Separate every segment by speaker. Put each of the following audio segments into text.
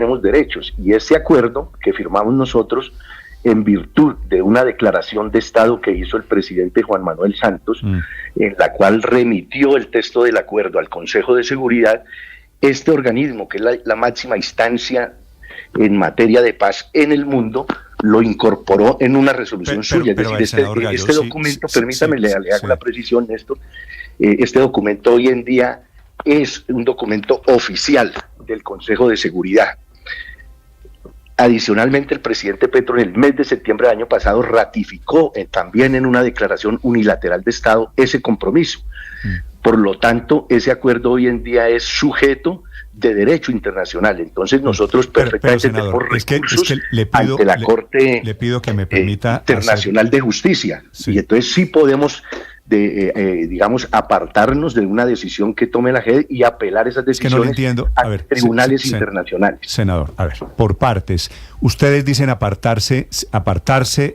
Speaker 1: tenemos derechos, y ese acuerdo que firmamos nosotros en virtud de una declaración de Estado que hizo el presidente Juan Manuel Santos, en la cual remitió el texto del acuerdo al Consejo de Seguridad, este organismo, que es la máxima instancia en materia de paz en el mundo, lo incorporó en una resolución suya.
Speaker 2: Pero,
Speaker 1: es decir,
Speaker 2: Gallo,
Speaker 1: este documento, permítame, le hago la precisión, Néstor, este documento hoy en día es un documento oficial del Consejo de Seguridad. Adicionalmente, el presidente Petro en el mes de septiembre del año pasado ratificó también en una declaración unilateral de Estado ese compromiso. Por lo tanto, ese acuerdo hoy en día es sujeto de derecho internacional. Entonces nosotros perfectamente tenemos recursos ante la Corte
Speaker 2: le pido que me permita
Speaker 1: Internacional de Justicia.
Speaker 2: Sí.
Speaker 1: Y entonces sí podemos, digamos, apartarnos de una decisión que tome la JEP y apelar esas decisiones a tribunales internacionales.
Speaker 2: Senador, a ver, por partes. Ustedes dicen apartarse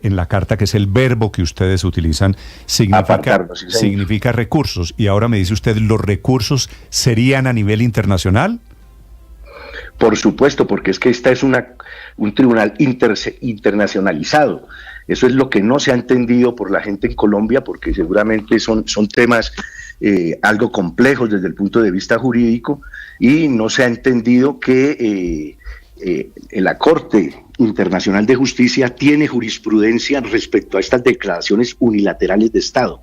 Speaker 2: en la carta, que es el verbo que ustedes utilizan, significa recursos. Y ahora me dice usted, ¿los recursos serían a nivel internacional?
Speaker 1: Por supuesto, porque es que esta es un tribunal internacionalizado. Eso es lo que no se ha entendido por la gente en Colombia, porque seguramente son temas algo complejos desde el punto de vista jurídico, y no se ha entendido que la Corte Internacional de Justicia tiene jurisprudencia respecto a estas declaraciones unilaterales de Estado.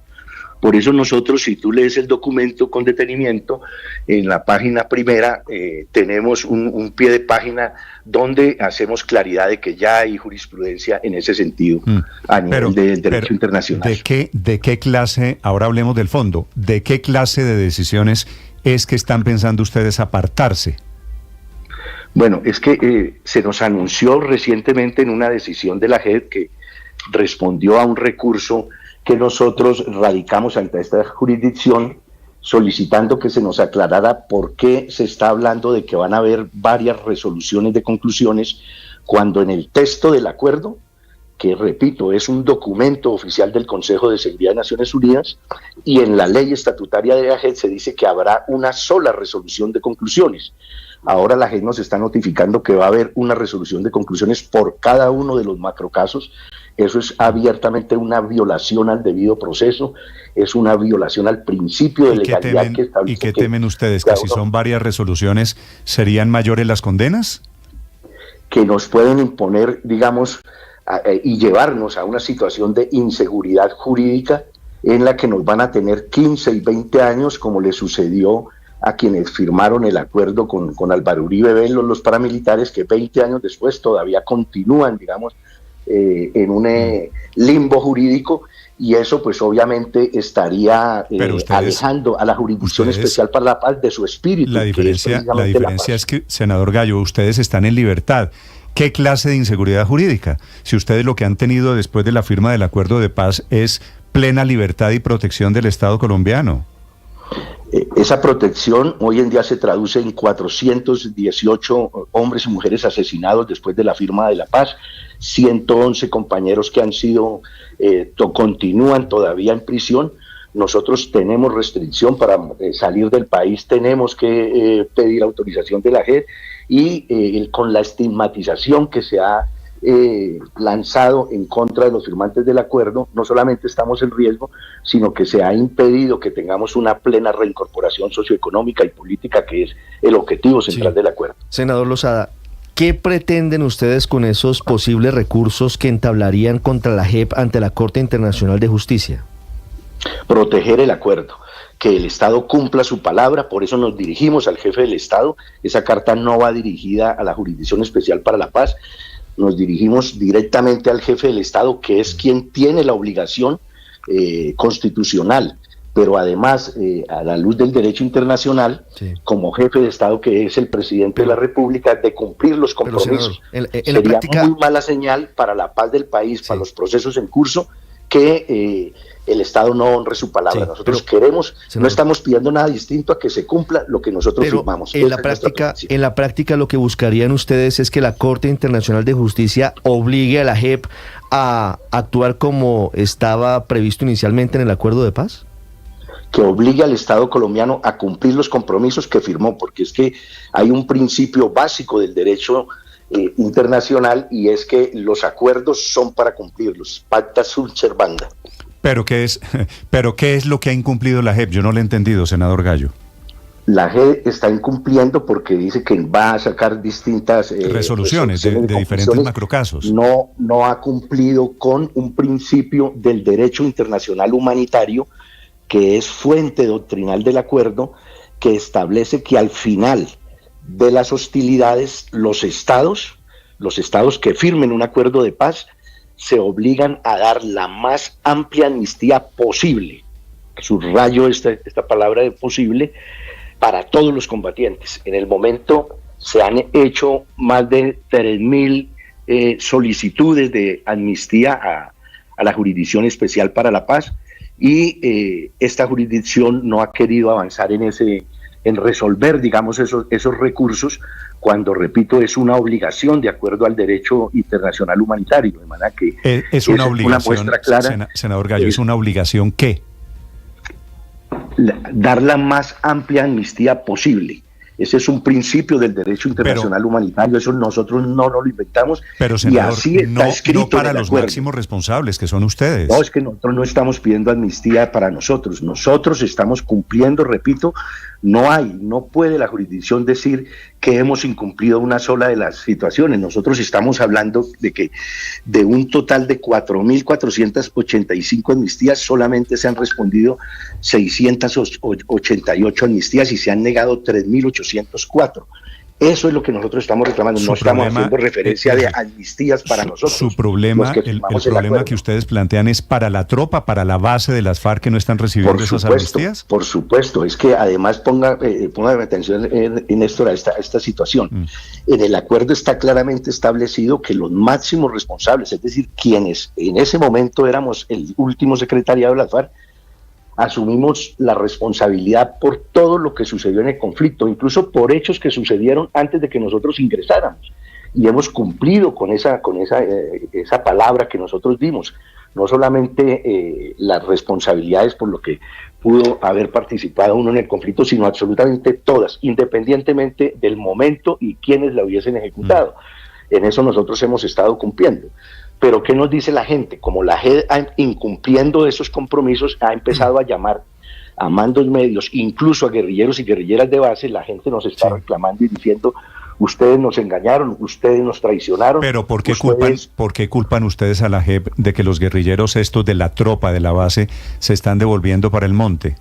Speaker 1: Por eso nosotros, si tú lees el documento con detenimiento, en la página primera tenemos un pie de página donde hacemos claridad de que ya hay jurisprudencia en ese sentido a nivel del derecho internacional.
Speaker 2: ¿De qué clase, ahora hablemos del fondo, de qué clase de decisiones es que están pensando ustedes apartarse?
Speaker 1: Bueno, es que se nos anunció recientemente en una decisión de la JEP que respondió a un recurso que nosotros radicamos ante esta jurisdicción, solicitando que se nos aclarara por qué se está hablando de que van a haber varias resoluciones de conclusiones, cuando en el texto del acuerdo, que repito, es un documento oficial del Consejo de Seguridad de Naciones Unidas, y en la ley estatutaria de la JEP se dice que habrá una sola resolución de conclusiones. Ahora la JEP nos está notificando que va a haber una resolución de conclusiones por cada uno de los macrocasos. Eso es abiertamente una violación al debido proceso, es una violación al principio de legalidad que establece.
Speaker 2: ¿Y qué temen ustedes? ¿Que si son varias resoluciones serían mayores las condenas?
Speaker 1: Que nos pueden imponer, digamos, y llevarnos a una situación de inseguridad jurídica en la que nos van a tener 15 y 20 años, como le sucedió a quienes firmaron el acuerdo con Álvaro Uribe Vélez, los paramilitares, que 20 años después todavía continúan, digamos, en un limbo jurídico, y eso pues obviamente estaría alejando a la Jurisdicción Especial para la Paz de su espíritu.
Speaker 2: La diferencia es que, senador Gallo, ustedes están en libertad. ¿Qué clase de inseguridad jurídica? Si ustedes lo que han tenido después de la firma del acuerdo de paz es plena libertad y protección del Estado colombiano.
Speaker 1: Esa protección hoy en día se traduce en 418 hombres y mujeres asesinados después de la firma de la paz, 111 compañeros que han sido, continúan todavía en prisión. Nosotros tenemos restricción para salir del país, tenemos que pedir autorización de la JEP, y con la estigmatización que se ha lanzado en contra de los firmantes del acuerdo, no solamente estamos en riesgo, sino que se ha impedido que tengamos una plena reincorporación socioeconómica y política, que es el objetivo central del acuerdo.
Speaker 3: Senador Lozada, ¿qué pretenden ustedes con esos posibles recursos que entablarían contra la JEP ante la Corte Internacional de Justicia?
Speaker 1: Proteger el acuerdo, que el Estado cumpla su palabra. Por eso nos dirigimos al jefe del Estado. Esa carta no va dirigida a la Jurisdicción Especial para la Paz, nos dirigimos directamente al jefe del Estado, que es quien tiene la obligación constitucional, pero además a la luz del derecho internacional, como jefe de Estado, que es el presidente de la República, de cumplir los compromisos. Sería muy mala señal para la paz del país, para los procesos en curso, que el Estado no honre su palabra. Nosotros queremos, no estamos pidiendo nada distinto a que se cumpla lo que nosotros firmamos.
Speaker 3: En la práctica lo que buscarían ustedes es que la Corte Internacional de Justicia obligue a la JEP a actuar como estaba previsto inicialmente en el acuerdo de paz.
Speaker 1: que obligue al Estado colombiano a cumplir los compromisos que firmó, porque es que hay un principio básico del derecho internacional, y es que los acuerdos son para cumplirlos, pacta sunt servanda.
Speaker 2: ¿Pero qué es lo que ha incumplido la JEP? Yo no lo he entendido, senador Gallo.
Speaker 1: La JEP está incumpliendo porque dice que va a sacar distintas
Speaker 2: resoluciones de diferentes macrocasos.
Speaker 1: No ha cumplido con un principio del derecho internacional humanitario, que es fuente doctrinal del acuerdo, que establece que al final de las hostilidades los estados que firmen un acuerdo de paz se obligan a dar la más amplia amnistía posible, subrayo esta palabra de posible, para todos los combatientes. En el momento se han hecho más de 3.000 solicitudes de amnistía a la Jurisdicción Especial para la Paz, y esta jurisdicción no ha querido avanzar en resolver, digamos, esos recursos, cuando, repito, es una obligación de acuerdo al derecho internacional humanitario, de manera que
Speaker 2: es una obligación,
Speaker 1: una muestra clara.
Speaker 2: Senador Gallo, ¿es una obligación qué?
Speaker 1: Dar la más amplia amnistía posible. Ese es un principio del derecho internacional humanitario, eso nosotros no lo inventamos,
Speaker 2: pero, senador,
Speaker 1: y así está escrito
Speaker 2: no para
Speaker 1: en el
Speaker 2: los
Speaker 1: acuerdo.
Speaker 2: Máximos responsables, que son ustedes.
Speaker 1: No, es que nosotros no estamos pidiendo amnistía para nosotros estamos cumpliendo, repito, no puede la jurisdicción decir que hemos incumplido una sola de las situaciones. Nosotros estamos hablando de que de un total de 4.485 amnistías solamente se han respondido 688 amnistías y se han negado 3.804. Eso es lo que nosotros estamos reclamando. No estamos haciendo referencia de amnistías para nosotros.
Speaker 2: Su problema, el problema que ustedes plantean es para la tropa, para la base de las FARC, que no están recibiendo esas amnistías.
Speaker 1: Por supuesto, es que además ponga atención, Néstor, a esta situación. En el acuerdo está claramente establecido que los máximos responsables, es decir, quienes en ese momento éramos el último secretariado de las FARC, asumimos la responsabilidad por todo lo que sucedió en el conflicto, incluso por hechos que sucedieron antes de que nosotros ingresáramos, y hemos cumplido con esa palabra que nosotros dimos, no solamente las responsabilidades por lo que pudo haber participado uno en el conflicto, sino absolutamente todas, independientemente del momento y quienes la hubiesen ejecutado. En eso nosotros hemos estado cumpliendo. Pero ¿qué nos dice la gente? Como la JEP, incumpliendo esos compromisos, ha empezado a llamar a mandos medios, incluso a guerrilleros y guerrilleras de base, la gente nos está reclamando y diciendo: ustedes nos engañaron, ustedes nos traicionaron.
Speaker 2: Pero ¿por qué culpan ustedes a la JEP de que los guerrilleros estos de la tropa, de la base, se están devolviendo para el monte?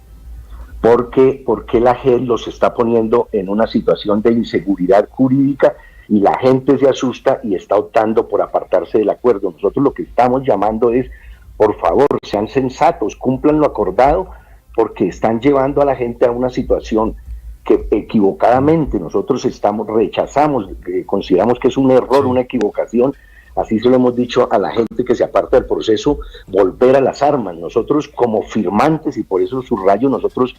Speaker 1: Porque la JEP los está poniendo en una situación de inseguridad jurídica, y la gente se asusta y está optando por apartarse del acuerdo. Nosotros lo que estamos llamando es: por favor, sean sensatos, cumplan lo acordado, porque están llevando a la gente a una situación que equivocadamente nosotros rechazamos, consideramos que es un error, una equivocación. Así se lo hemos dicho a la gente que se aparta del proceso, volver a las armas. Nosotros como firmantes, y por eso subrayo, nosotros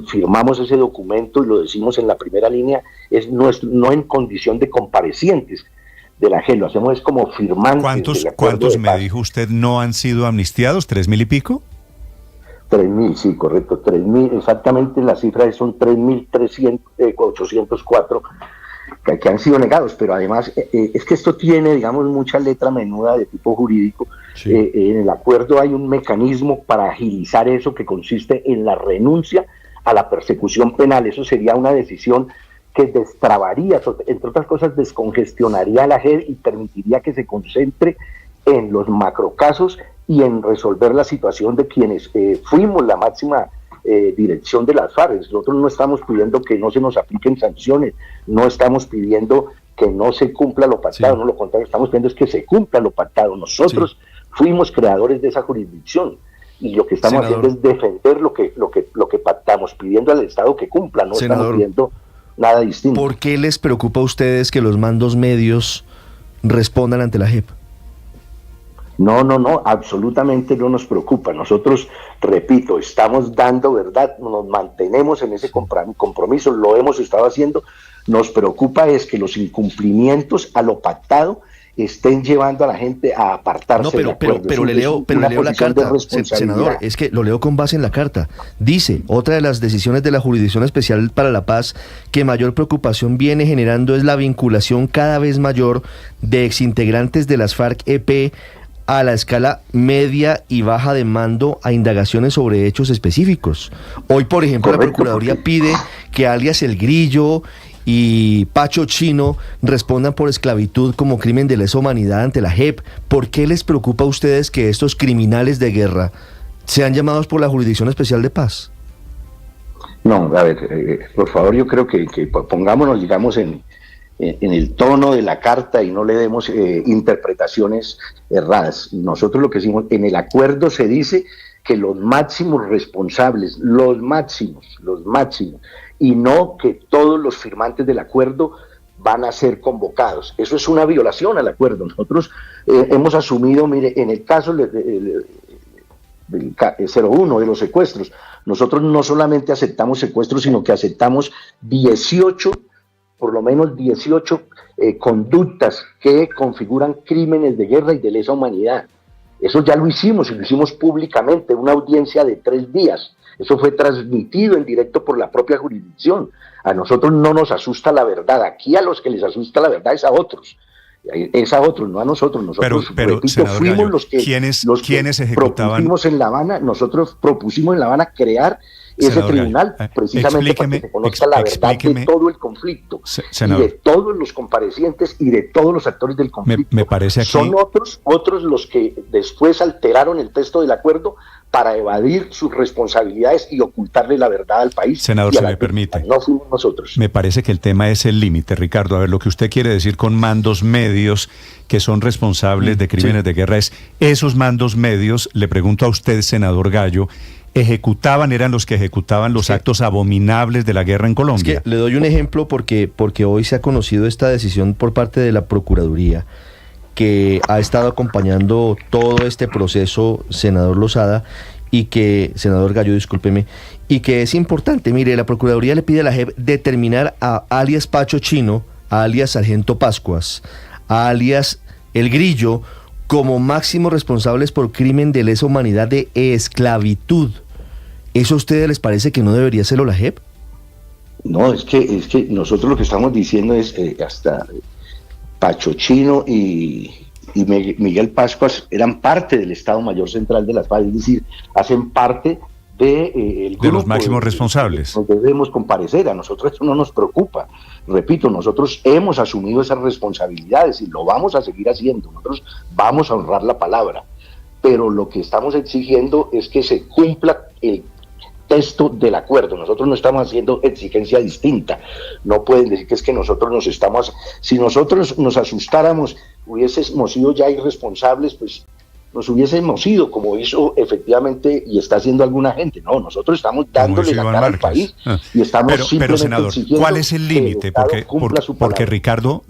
Speaker 1: firmamos ese documento y lo decimos en la primera línea, es no en condición de comparecientes de la JEP, lo hacemos es como firmantes.
Speaker 2: ¿Cuántos me dijo usted no han sido amnistiados? ¿3.000 y pico?
Speaker 1: 3.000, sí, correcto, 3.000, exactamente la cifra son 3.804 que han sido negados, pero además es que esto tiene, digamos, mucha letra menuda de tipo jurídico. Sí. En el acuerdo hay un mecanismo para agilizar eso, que consiste en la renuncia a la persecución penal. Eso sería una decisión que destrabaría, entre otras cosas, descongestionaría a la JEP y permitiría que se concentre en los macrocasos y en resolver la situación de quienes fuimos la máxima dirección de las FARC. Nosotros no estamos pidiendo que no se nos apliquen sanciones, no estamos pidiendo que no se cumpla lo pactado, no, lo contrario, estamos pidiendo es que se cumpla lo pactado. Nosotros fuimos creadores de esa jurisdicción, y lo que estamos haciendo es defender lo que pactamos, pidiendo al Estado que cumpla, no estamos pidiendo nada distinto.
Speaker 3: ¿Por qué les preocupa a ustedes que los mandos medios respondan ante la JEP?
Speaker 1: No, absolutamente no nos preocupa. Nosotros, repito, estamos dando verdad, nos mantenemos en ese compromiso, lo hemos estado haciendo. Nos preocupa es que los incumplimientos a lo pactado estén llevando a la gente a apartarse.
Speaker 3: No, pero le leo la carta, senador, es que lo leo con base en la carta. Dice, otra de las decisiones de la Jurisdicción Especial para la Paz que mayor preocupación viene generando es la vinculación cada vez mayor de exintegrantes de las FARC-EP a la escala media y baja de mando a indagaciones sobre hechos específicos. Hoy, por ejemplo, correcto, la Procuraduría pide que alias El Grillo y Pacho Chino respondan por esclavitud como crimen de lesa humanidad ante la JEP. ¿Por qué les preocupa a ustedes que estos criminales de guerra sean llamados por la Jurisdicción Especial de Paz?
Speaker 1: No, a ver, por favor, yo creo que pongámonos, digamos, en el tono de la carta y no le demos interpretaciones erradas. Nosotros lo que decimos, en el acuerdo se dice que los máximos responsables, los máximos, y no que todos los firmantes del acuerdo van a ser convocados. Eso es una violación al acuerdo. Nosotros hemos asumido, mire, en el caso del 01 de los secuestros, nosotros no solamente aceptamos secuestros, sino que aceptamos 18, por lo menos 18 conductas que configuran crímenes de guerra y de lesa humanidad. Eso ya lo hicimos, y lo hicimos públicamente, una audiencia de 3 días. Eso fue transmitido en directo por la propia jurisdicción. A nosotros no nos asusta la verdad. Aquí a los que les asusta la verdad es a otros. Es a otros, no a nosotros. Nosotros,
Speaker 2: pero
Speaker 1: repito, fuimos
Speaker 2: Gallo,
Speaker 1: los que
Speaker 2: ejecutaban?
Speaker 1: propusimos en La Habana, nosotros propusimos en La Habana crear ese tribunal, precisamente para que se conozca la verdad de todo el conflicto, y de todos los comparecientes y de todos los actores del conflicto.
Speaker 2: Me parece aquí...
Speaker 1: Son otros los que después alteraron el texto del acuerdo para evadir sus responsabilidades y ocultarle la verdad al país.
Speaker 2: Senador, si me permite.
Speaker 1: No fuimos nosotros.
Speaker 2: Me parece que el tema es el límite, Ricardo. A ver, lo que usted quiere decir con mandos medios que son responsables de crímenes de guerra es, esos mandos medios, le pregunto a usted, senador Gallo, eran los que ejecutaban los actos abominables de la guerra en Colombia.
Speaker 3: Es que le doy un ejemplo porque hoy se ha conocido esta decisión por parte de la Procuraduría, que ha estado acompañando todo este proceso, senador Lozada, senador Gallo, discúlpeme, y que es importante. Mire, la Procuraduría le pide a la JEP determinar a alias Pacho Chino, a alias Sargento Pascuas, a alias El Grillo, como máximos responsables por crimen de lesa humanidad de esclavitud. ¿Eso a ustedes les parece que no debería hacerlo la JEP?
Speaker 1: No, es que nosotros lo que estamos diciendo es hasta Pacho Chino y Miguel Pascuas eran parte del Estado Mayor Central de las FARC, es decir, hacen parte el grupo
Speaker 2: de los máximos responsables.
Speaker 1: Nos debemos comparecer, a nosotros eso no nos preocupa. Repito, nosotros hemos asumido esas responsabilidades y lo vamos a seguir haciendo. Nosotros vamos a honrar la palabra, pero lo que estamos exigiendo es que se cumpla el texto del acuerdo. Nosotros no estamos haciendo exigencia distinta. No pueden decir que es que nosotros si nosotros nos asustáramos, hubiésemos sido ya irresponsables, pues nos hubiésemos ido, como hizo efectivamente y está haciendo alguna gente. No, nosotros estamos dándole la cara al país y estamos simplemente
Speaker 2: pero senador, ¿cuál es el límite? Porque Ricardo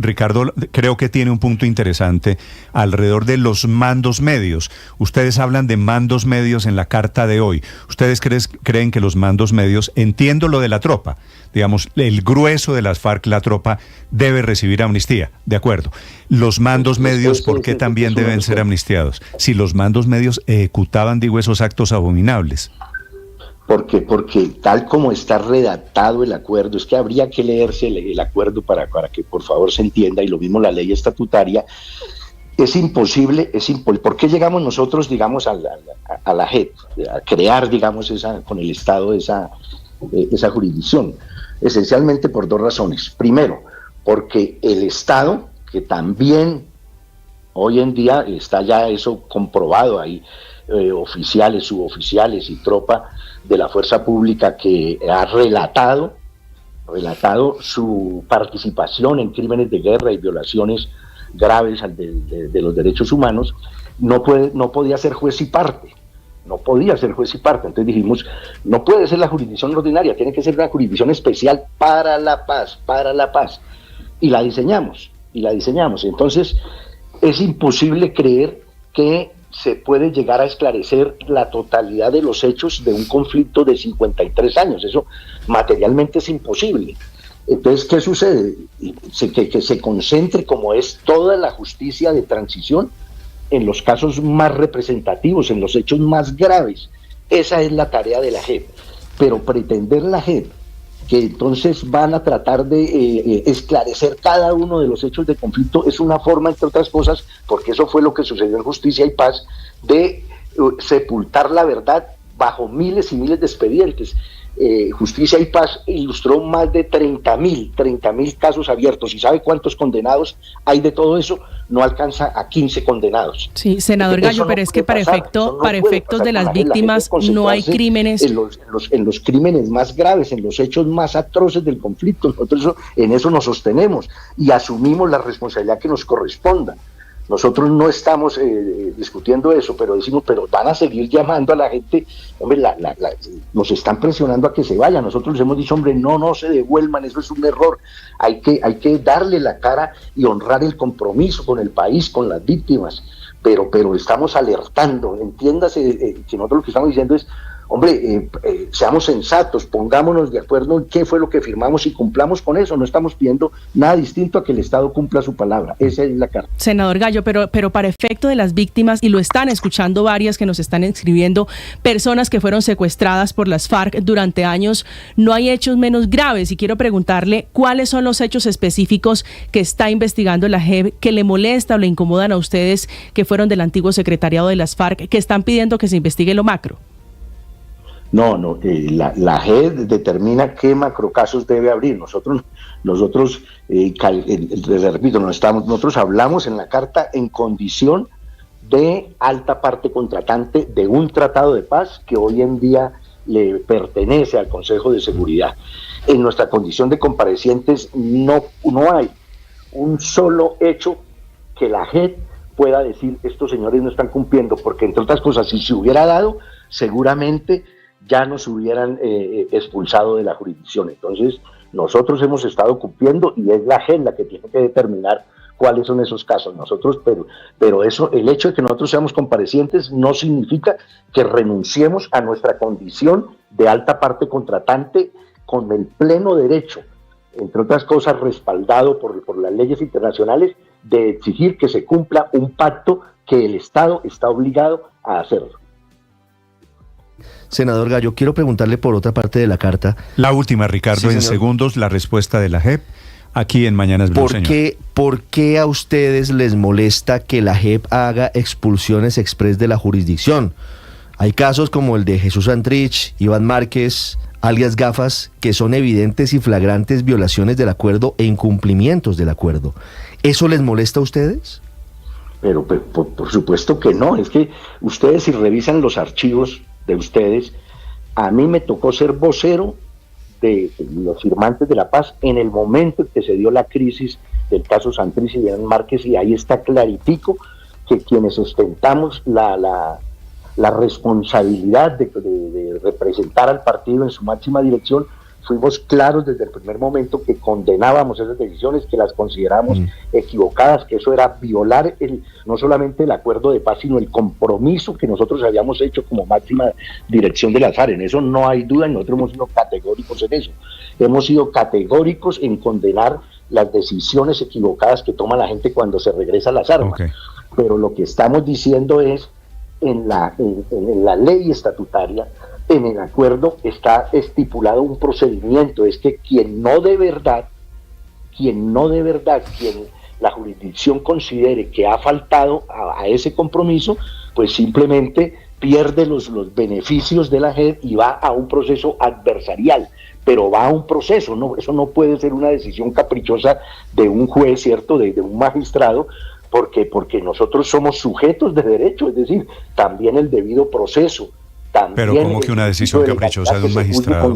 Speaker 2: creo que tiene un punto interesante alrededor de los mandos medios. Ustedes hablan de mandos medios en la carta de hoy. ¿Ustedes creen que los mandos medios, entiendo lo de la tropa, digamos, el grueso de las FARC, la tropa, debe recibir amnistía, de acuerdo? Los mandos medios, ¿por qué también deben ser amnistiados? Si los mandos medios ejecutaban, esos actos abominables.
Speaker 1: Porque tal como está redactado el acuerdo, es que habría que leerse el acuerdo para que por favor se entienda, y lo mismo la ley estatutaria. Es imposible. ¿Por qué llegamos nosotros, digamos, a la JEP, a crear, digamos, con el Estado esa jurisdicción? Esencialmente por 2 razones. Primero, porque el Estado, que también hoy en día está ya eso comprobado, hay oficiales, suboficiales y tropa de la fuerza pública que ha relatado su participación en crímenes de guerra y violaciones graves de los derechos humanos, no podía ser juez y parte. Entonces dijimos, no puede ser la jurisdicción ordinaria, tiene que ser una jurisdicción especial para la paz. Y la diseñamos. Entonces, es imposible creer que se puede llegar a esclarecer la totalidad de los hechos de un conflicto de 53 años. Eso materialmente es imposible. Entonces, ¿qué sucede? Que se concentre, como es toda la justicia de transición, en los casos más representativos, en los hechos más graves. Esa es la tarea de la JEP. Pero pretender la JEP que entonces van a tratar de esclarecer cada uno de los hechos de conflicto es una forma, entre otras cosas, porque eso fue lo que sucedió en Justicia y Paz, de sepultar la verdad bajo miles y miles de expedientes. Justicia y Paz ilustró más de 30.000 casos abiertos. ¿Y sabe cuántos condenados hay de todo eso? No alcanza a 15 condenados.
Speaker 4: Sí, senador Gallo, pero es que para efectos de las víctimas no hay crímenes.
Speaker 1: En los crímenes más graves, en los hechos más atroces del conflicto, nosotros en eso nos sostenemos y asumimos la responsabilidad que nos corresponda. Nosotros no estamos discutiendo eso, pero decimos, pero van a seguir llamando a la gente, hombre, nos están presionando a que se vayan. Nosotros les hemos dicho, hombre, no se devuelvan, eso es un error. Hay que darle la cara y honrar el compromiso con el país, con las víctimas, pero estamos alertando. Entiéndase que nosotros lo que estamos diciendo es, hombre, seamos sensatos, pongámonos de acuerdo en qué fue lo que firmamos y cumplamos con eso. No estamos pidiendo nada distinto a que el Estado cumpla su palabra. Esa es la carta.
Speaker 4: Senador Gallo, pero para efecto de las víctimas, y lo están escuchando varias que nos están escribiendo, personas que fueron secuestradas por las FARC durante años, no hay hechos menos graves. Y quiero preguntarle cuáles son los hechos específicos que está investigando la JEP que le molesta o le incomodan a ustedes que fueron del antiguo secretariado de las FARC, que están pidiendo que se investigue lo macro.
Speaker 1: No, la JEP determina qué macrocasos debe abrir. Nosotros les repito, nosotros hablamos en la carta en condición de alta parte contratante de un tratado de paz que hoy en día le pertenece al Consejo de Seguridad. En nuestra condición de comparecientes no hay un solo hecho que la JEP pueda decir estos señores no están cumpliendo, porque entre otras cosas, si se hubiera dado, seguramente ya nos hubieran expulsado de la jurisdicción. Entonces, nosotros hemos estado cumpliendo y es la JEP la que tiene que determinar cuáles son esos casos. Nosotros, pero eso, el hecho de que nosotros seamos comparecientes no significa que renunciemos a nuestra condición de alta parte contratante con el pleno derecho, entre otras cosas respaldado por las leyes internacionales, de exigir que se cumpla un pacto que el Estado está obligado a hacerlo.
Speaker 3: Senador Gallo, quiero preguntarle por otra parte de la carta.
Speaker 2: La última, Ricardo, sí, en segundos, la respuesta de la JEP aquí en Mañanas Blue,
Speaker 3: ¿Por qué a ustedes les molesta que la JEP haga expulsiones express de la jurisdicción? Hay casos como el de Jesús Santrich, Iván Márquez, alias Gafas, que son evidentes y flagrantes violaciones del acuerdo e incumplimientos del acuerdo. ¿Eso les molesta a ustedes?
Speaker 1: Pero por supuesto que no. Es que ustedes, si revisan los archivos de ustedes, a mí me tocó ser vocero de los firmantes de la paz en el momento en que se dio la crisis del caso Santrich y Iván Márquez, y ahí está claritico que quienes ostentamos la responsabilidad de representar al partido en su máxima dirección, fuimos claros desde el primer momento que condenábamos esas decisiones, que las consideramos equivocadas, que eso era violar no solamente el acuerdo de paz, sino el compromiso que nosotros habíamos hecho como máxima dirección de las FARC. En eso no hay duda, y nosotros hemos sido categóricos en eso. Hemos sido categóricos en condenar las decisiones equivocadas que toma la gente cuando se regresa a las armas. Okay. Pero lo que estamos diciendo es, en la ley estatutaria, en el acuerdo está estipulado un procedimiento, es que quien la jurisdicción considere que ha faltado a ese compromiso, pues simplemente pierde los beneficios de la JEP y va a un proceso adversarial, pero va a un proceso, no, eso no puede ser una decisión caprichosa de un juez, ¿cierto?, de un magistrado, porque nosotros somos sujetos de derecho, es decir, también el debido proceso.
Speaker 2: Pero como que una decisión caprichosa de un magistrado.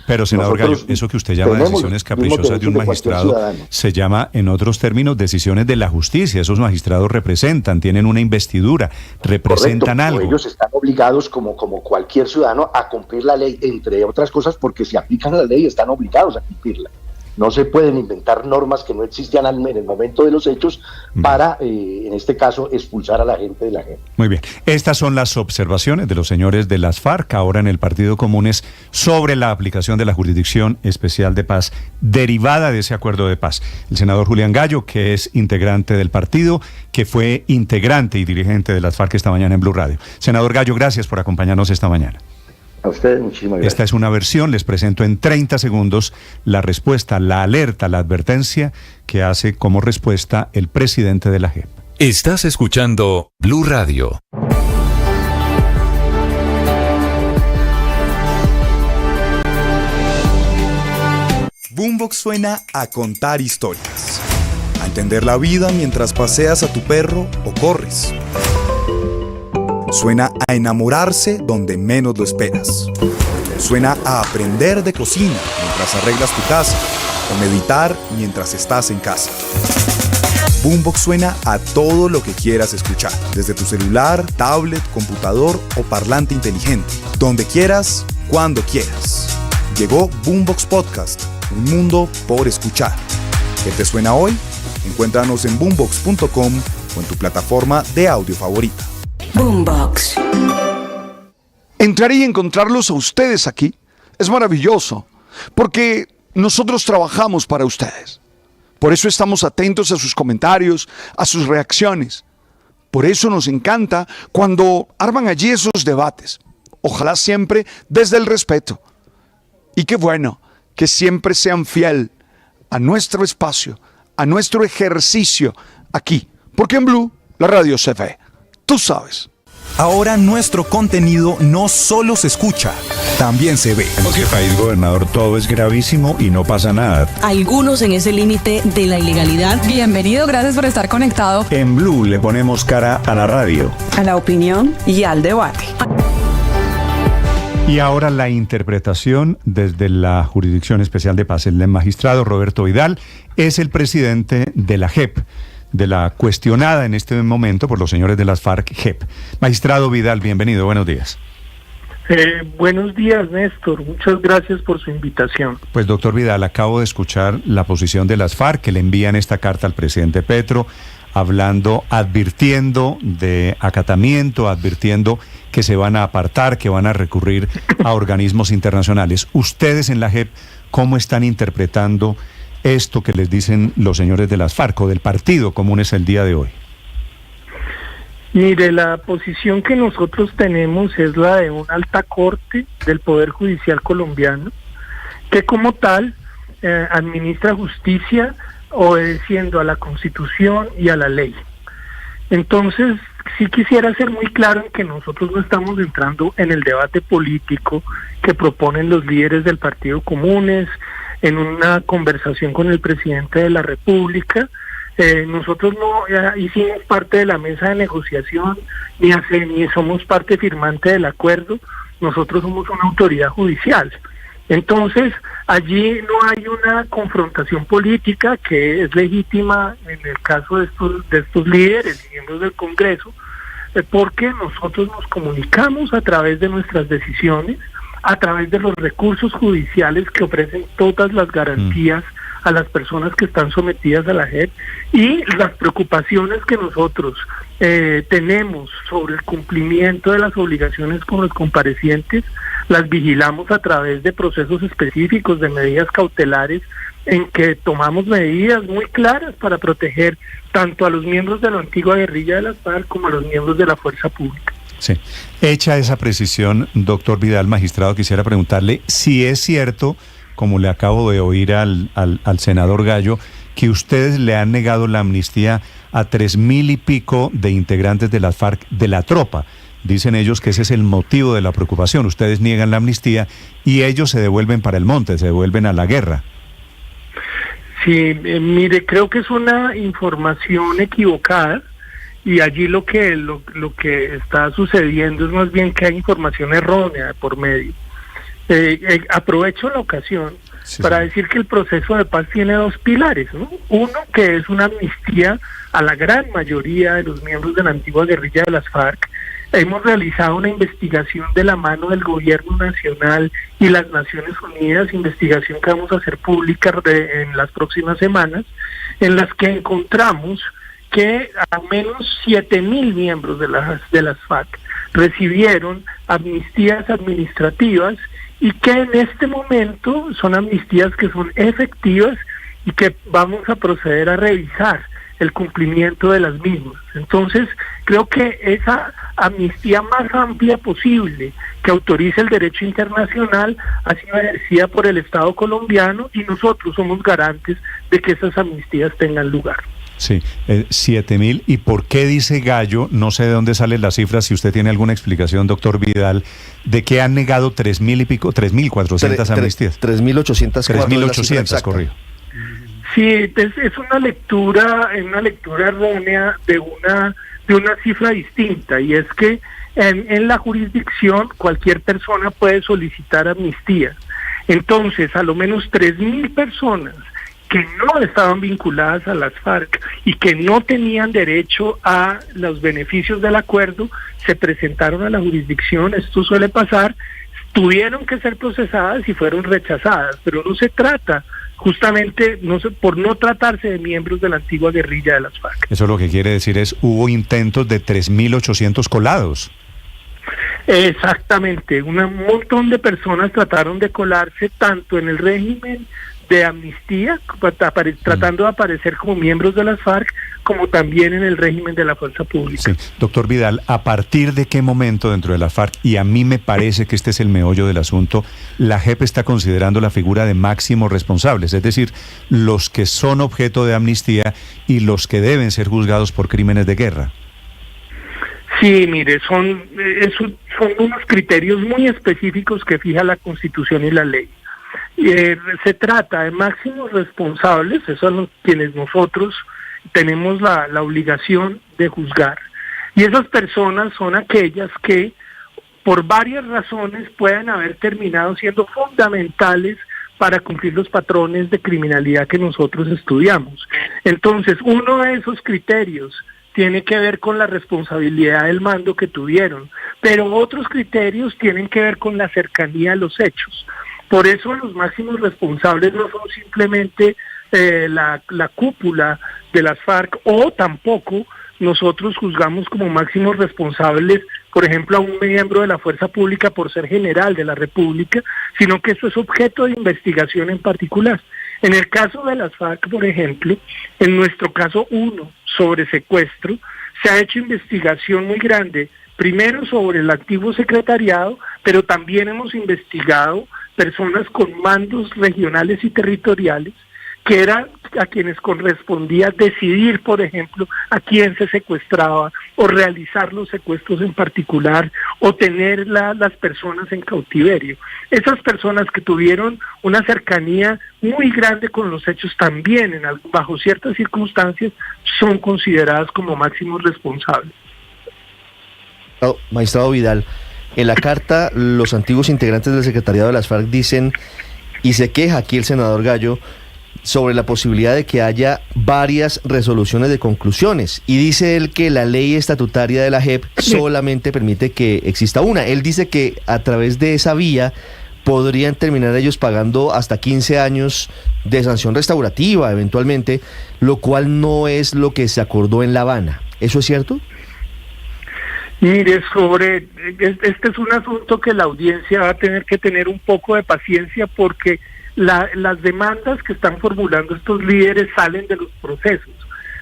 Speaker 2: Pero senador Gallo, eso que usted llama decisiones caprichosas de un magistrado se llama, en otros términos, decisiones de la justicia. Esos magistrados representan, tienen una investidura, representan algo.
Speaker 1: Ellos están obligados, como cualquier ciudadano, a cumplir la ley, entre otras cosas, porque si aplican la ley están obligados a cumplirla. No se pueden inventar normas que no existían en el momento de los hechos para, en este caso, expulsar a la gente de la JEP.
Speaker 2: Muy bien. Estas son las observaciones de los señores de las FARC, ahora en el Partido Comunes, sobre la aplicación de la Jurisdicción Especial de Paz derivada de ese acuerdo de paz. El senador Julián Gallo, que es integrante del partido, que fue integrante y dirigente de las FARC esta mañana en Blue Radio. Senador Gallo, gracias por acompañarnos esta mañana.
Speaker 1: A ustedes muchísimas gracias.
Speaker 2: Esta es una versión, les presento en 30 segundos la respuesta, la alerta, la advertencia que hace como respuesta el presidente de la JEP.
Speaker 5: Estás escuchando Blue Radio.
Speaker 6: Boombox suena a contar historias, a entender la vida mientras paseas a tu perro o corres. Suena a enamorarse donde menos lo esperas. Suena a aprender de cocina mientras arreglas tu casa o meditar mientras estás en casa. Boombox suena a todo lo que quieras escuchar, desde tu celular, tablet, computador o parlante inteligente, donde quieras, cuando quieras. Llegó Boombox Podcast, un mundo por escuchar. ¿Qué te suena hoy? Encuéntranos en boombox.com o en tu plataforma de audio favorita.
Speaker 7: Boombox.
Speaker 8: Entrar y encontrarlos a ustedes aquí es maravilloso, porque nosotros trabajamos para ustedes. Por eso estamos atentos a sus comentarios, a sus reacciones. Por eso nos encanta cuando arman allí esos debates. Ojalá siempre desde el respeto. Y qué bueno que siempre sean fiel a nuestro espacio, a nuestro ejercicio aquí. Porque en Blue la radio se ve. Tú sabes.
Speaker 6: Ahora nuestro contenido no solo se escucha, también se ve.
Speaker 2: En este país, gobernador, todo es gravísimo y no pasa nada.
Speaker 7: Algunos en ese límite de la ilegalidad.
Speaker 9: Bienvenido, gracias por estar conectado.
Speaker 2: En Blue le ponemos cara a la radio,
Speaker 9: A la opinión y al debate.
Speaker 2: Y ahora la interpretación desde la Jurisdicción Especial de Paz. El magistrado Roberto Vidal es el presidente de la JEP, de la cuestionada en este momento por los señores de las FARC JEP. Magistrado Vidal, bienvenido, buenos días.
Speaker 10: Buenos días, Néstor, muchas gracias por su invitación.
Speaker 2: Pues doctor Vidal, acabo de escuchar la posición de las FARC, que le envían esta carta al presidente Petro, hablando, advirtiendo de acatamiento, advirtiendo que se van a apartar, que van a recurrir a organismos internacionales. Ustedes en la JEP, ¿cómo están interpretando esto que les dicen los señores de las FARC o del Partido Comunes el día de hoy?
Speaker 10: Mire, la posición que nosotros tenemos es la de una alta corte del Poder Judicial colombiano, que como tal administra justicia obedeciendo a la Constitución y a la ley. Entonces, sí quisiera ser muy claro en que nosotros no estamos entrando en el debate político que proponen los líderes del Partido Comunes, en una conversación con el presidente de la República. Nosotros no hicimos parte de la mesa de negociación, ni somos parte firmante del acuerdo. Nosotros somos una autoridad judicial. Entonces, allí no hay una confrontación política que es legítima en el caso de estos líderes y miembros del Congreso, porque nosotros nos comunicamos a través de nuestras decisiones, a través de los recursos judiciales que ofrecen todas las garantías a las personas que están sometidas a la JEP, y las preocupaciones que nosotros tenemos sobre el cumplimiento de las obligaciones con los comparecientes, las vigilamos a través de procesos específicos de medidas cautelares en que tomamos medidas muy claras para proteger tanto a los miembros de la antigua guerrilla de las FARC como a los miembros de la fuerza pública.
Speaker 2: Sí. Hecha esa precisión, doctor Vidal, magistrado, quisiera preguntarle si es cierto, como le acabo de oír al senador Gallo, que ustedes le han negado la amnistía a 3,000 y pico de integrantes de las FARC de la tropa. Dicen ellos que ese es el motivo de la preocupación. Ustedes niegan la amnistía y ellos se devuelven para el monte, se devuelven a la guerra.
Speaker 10: Sí, mire, creo que es una información equivocada. Y allí lo que está sucediendo es más bien que hay información errónea por medio. Aprovecho la ocasión para decir que el proceso de paz tiene dos pilares, ¿no? Uno, que es una amnistía a la gran mayoría de los miembros de la antigua guerrilla de las FARC, hemos realizado una investigación de la mano del gobierno nacional y las Naciones Unidas, investigación que vamos a hacer pública en las próximas semanas, en las que encontramos que al menos 7.000 miembros de las FARC recibieron amnistías administrativas y que en este momento son amnistías que son efectivas y que vamos a proceder a revisar el cumplimiento de las mismas. Entonces, creo que esa amnistía más amplia posible que autoriza el derecho internacional ha sido ejercida por el Estado colombiano y nosotros somos garantes de que esas amnistías tengan lugar.
Speaker 2: Sí, 7.000. ¿Y por qué dice Gallo? No sé de dónde salen las cifras, si usted tiene alguna explicación, doctor Vidal, de que han negado 3.000 y pico, 3.400 amnistías.
Speaker 3: 3.800.
Speaker 2: 3.800, corrido.
Speaker 10: Sí, es una lectura errónea de una cifra distinta, y es que en la jurisdicción cualquier persona puede solicitar amnistía. Entonces, a lo menos 3.000 personas que no estaban vinculadas a las FARC y que no tenían derecho a los beneficios del acuerdo, se presentaron a la jurisdicción. Esto suele pasar, tuvieron que ser procesadas y fueron rechazadas, pero no se trata justamente por no tratarse de miembros de la antigua guerrilla de las FARC.
Speaker 2: Eso lo que quiere decir es, hubo intentos de 3.800 colados.
Speaker 10: Exactamente, un montón de personas trataron de colarse tanto en el régimen de amnistía, tratando de aparecer como miembros de las FARC, como también en el régimen de la fuerza pública.
Speaker 2: Sí. Doctor Vidal, ¿a partir de qué momento dentro de la FARC, y a mí me parece que este es el meollo del asunto, la JEP está considerando la figura de máximos responsables, es decir, los que son objeto de amnistía y los que deben ser juzgados por crímenes de guerra?
Speaker 10: Sí, mire, son unos criterios muy específicos que fija la Constitución y la ley. Se trata de máximos responsables, esos son los quienes nosotros tenemos la obligación de juzgar. Y esas personas son aquellas que, por varias razones, pueden haber terminado siendo fundamentales para cumplir los patrones de criminalidad que nosotros estudiamos. Entonces, uno de esos criterios tiene que ver con la responsabilidad del mando que tuvieron, pero otros criterios tienen que ver con la cercanía a los hechos. Por eso los máximos responsables no son simplemente la cúpula de las FARC, o tampoco nosotros juzgamos como máximos responsables, por ejemplo, a un miembro de la fuerza pública por ser general de la República, sino que eso es objeto de investigación en particular. En el caso de las FARC, por ejemplo, en nuestro caso 1 sobre secuestro, se ha hecho investigación muy grande, primero sobre el antiguo secretariado, pero también hemos investigado personas con mandos regionales y territoriales, que eran a quienes correspondía decidir, por ejemplo, a quién se secuestraba, o realizar los secuestros en particular, o tener las personas en cautiverio. Esas personas que tuvieron una cercanía muy grande con los hechos también, bajo ciertas circunstancias, son consideradas como máximos responsables.
Speaker 3: Magistrado Vidal, en la carta los antiguos integrantes del secretariado de las FARC dicen, y se queja aquí el senador Gallo, sobre la posibilidad de que haya varias resoluciones de conclusiones, y dice él que la ley estatutaria de la JEP solamente permite que exista una. Él dice que a través de esa vía podrían terminar ellos pagando hasta 15 años de sanción restaurativa eventualmente, lo cual no es lo que se acordó en La Habana. ¿Eso es cierto?
Speaker 10: Mire, este es un asunto que la audiencia va a tener que tener un poco de paciencia, porque las demandas que están formulando estos líderes salen de los procesos.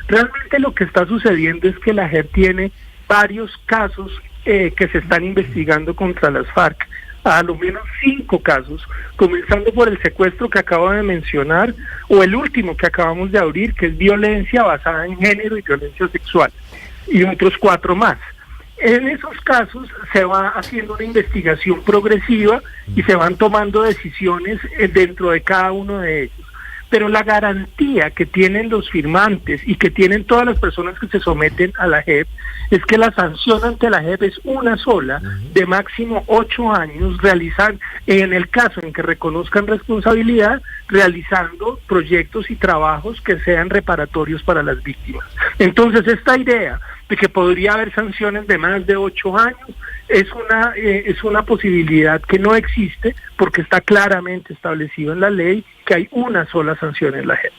Speaker 10: Realmente lo que está sucediendo es que la JEP tiene varios casos que se están investigando contra las FARC, a lo menos 5 casos, comenzando por el secuestro que acabo de mencionar, o el último que acabamos de abrir, que es violencia basada en género y violencia sexual, y otros 4 más. En esos casos se va haciendo una investigación progresiva y se van tomando decisiones dentro de cada uno de ellos. Pero la garantía que tienen los firmantes y que tienen todas las personas que se someten a la JEP es que la sanción ante la JEP es una sola, de máximo 8 años, realizar, en el caso en que reconozcan responsabilidad, realizando proyectos y trabajos que sean reparatorios para las víctimas. Entonces, esta idea de que podría haber sanciones de más de 8 años, es una posibilidad que no existe porque está claramente establecido en la ley que hay una sola sanción en la JEP.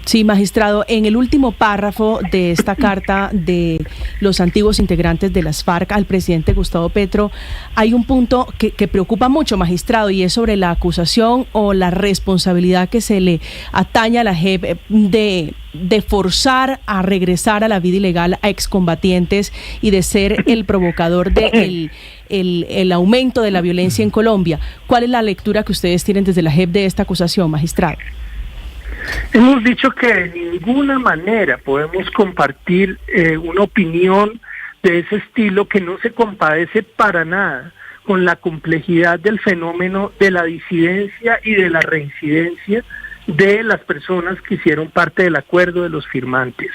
Speaker 4: Sí, magistrado, en el último párrafo de esta carta de los antiguos integrantes de las FARC al presidente Gustavo Petro, hay un punto que preocupa mucho, magistrado, y es sobre la acusación o la responsabilidad que se le atañe a la JEP de forzar a regresar a la vida ilegal a excombatientes y de ser el provocador de el aumento de la violencia en Colombia. ¿Cuál es la lectura que ustedes tienen desde la JEP de esta acusación, magistrado?
Speaker 10: Hemos dicho que de ninguna manera podemos compartir una opinión de ese estilo que no se compadece para nada con la complejidad del fenómeno de la disidencia y de la reincidencia de las personas que hicieron parte del acuerdo de los firmantes.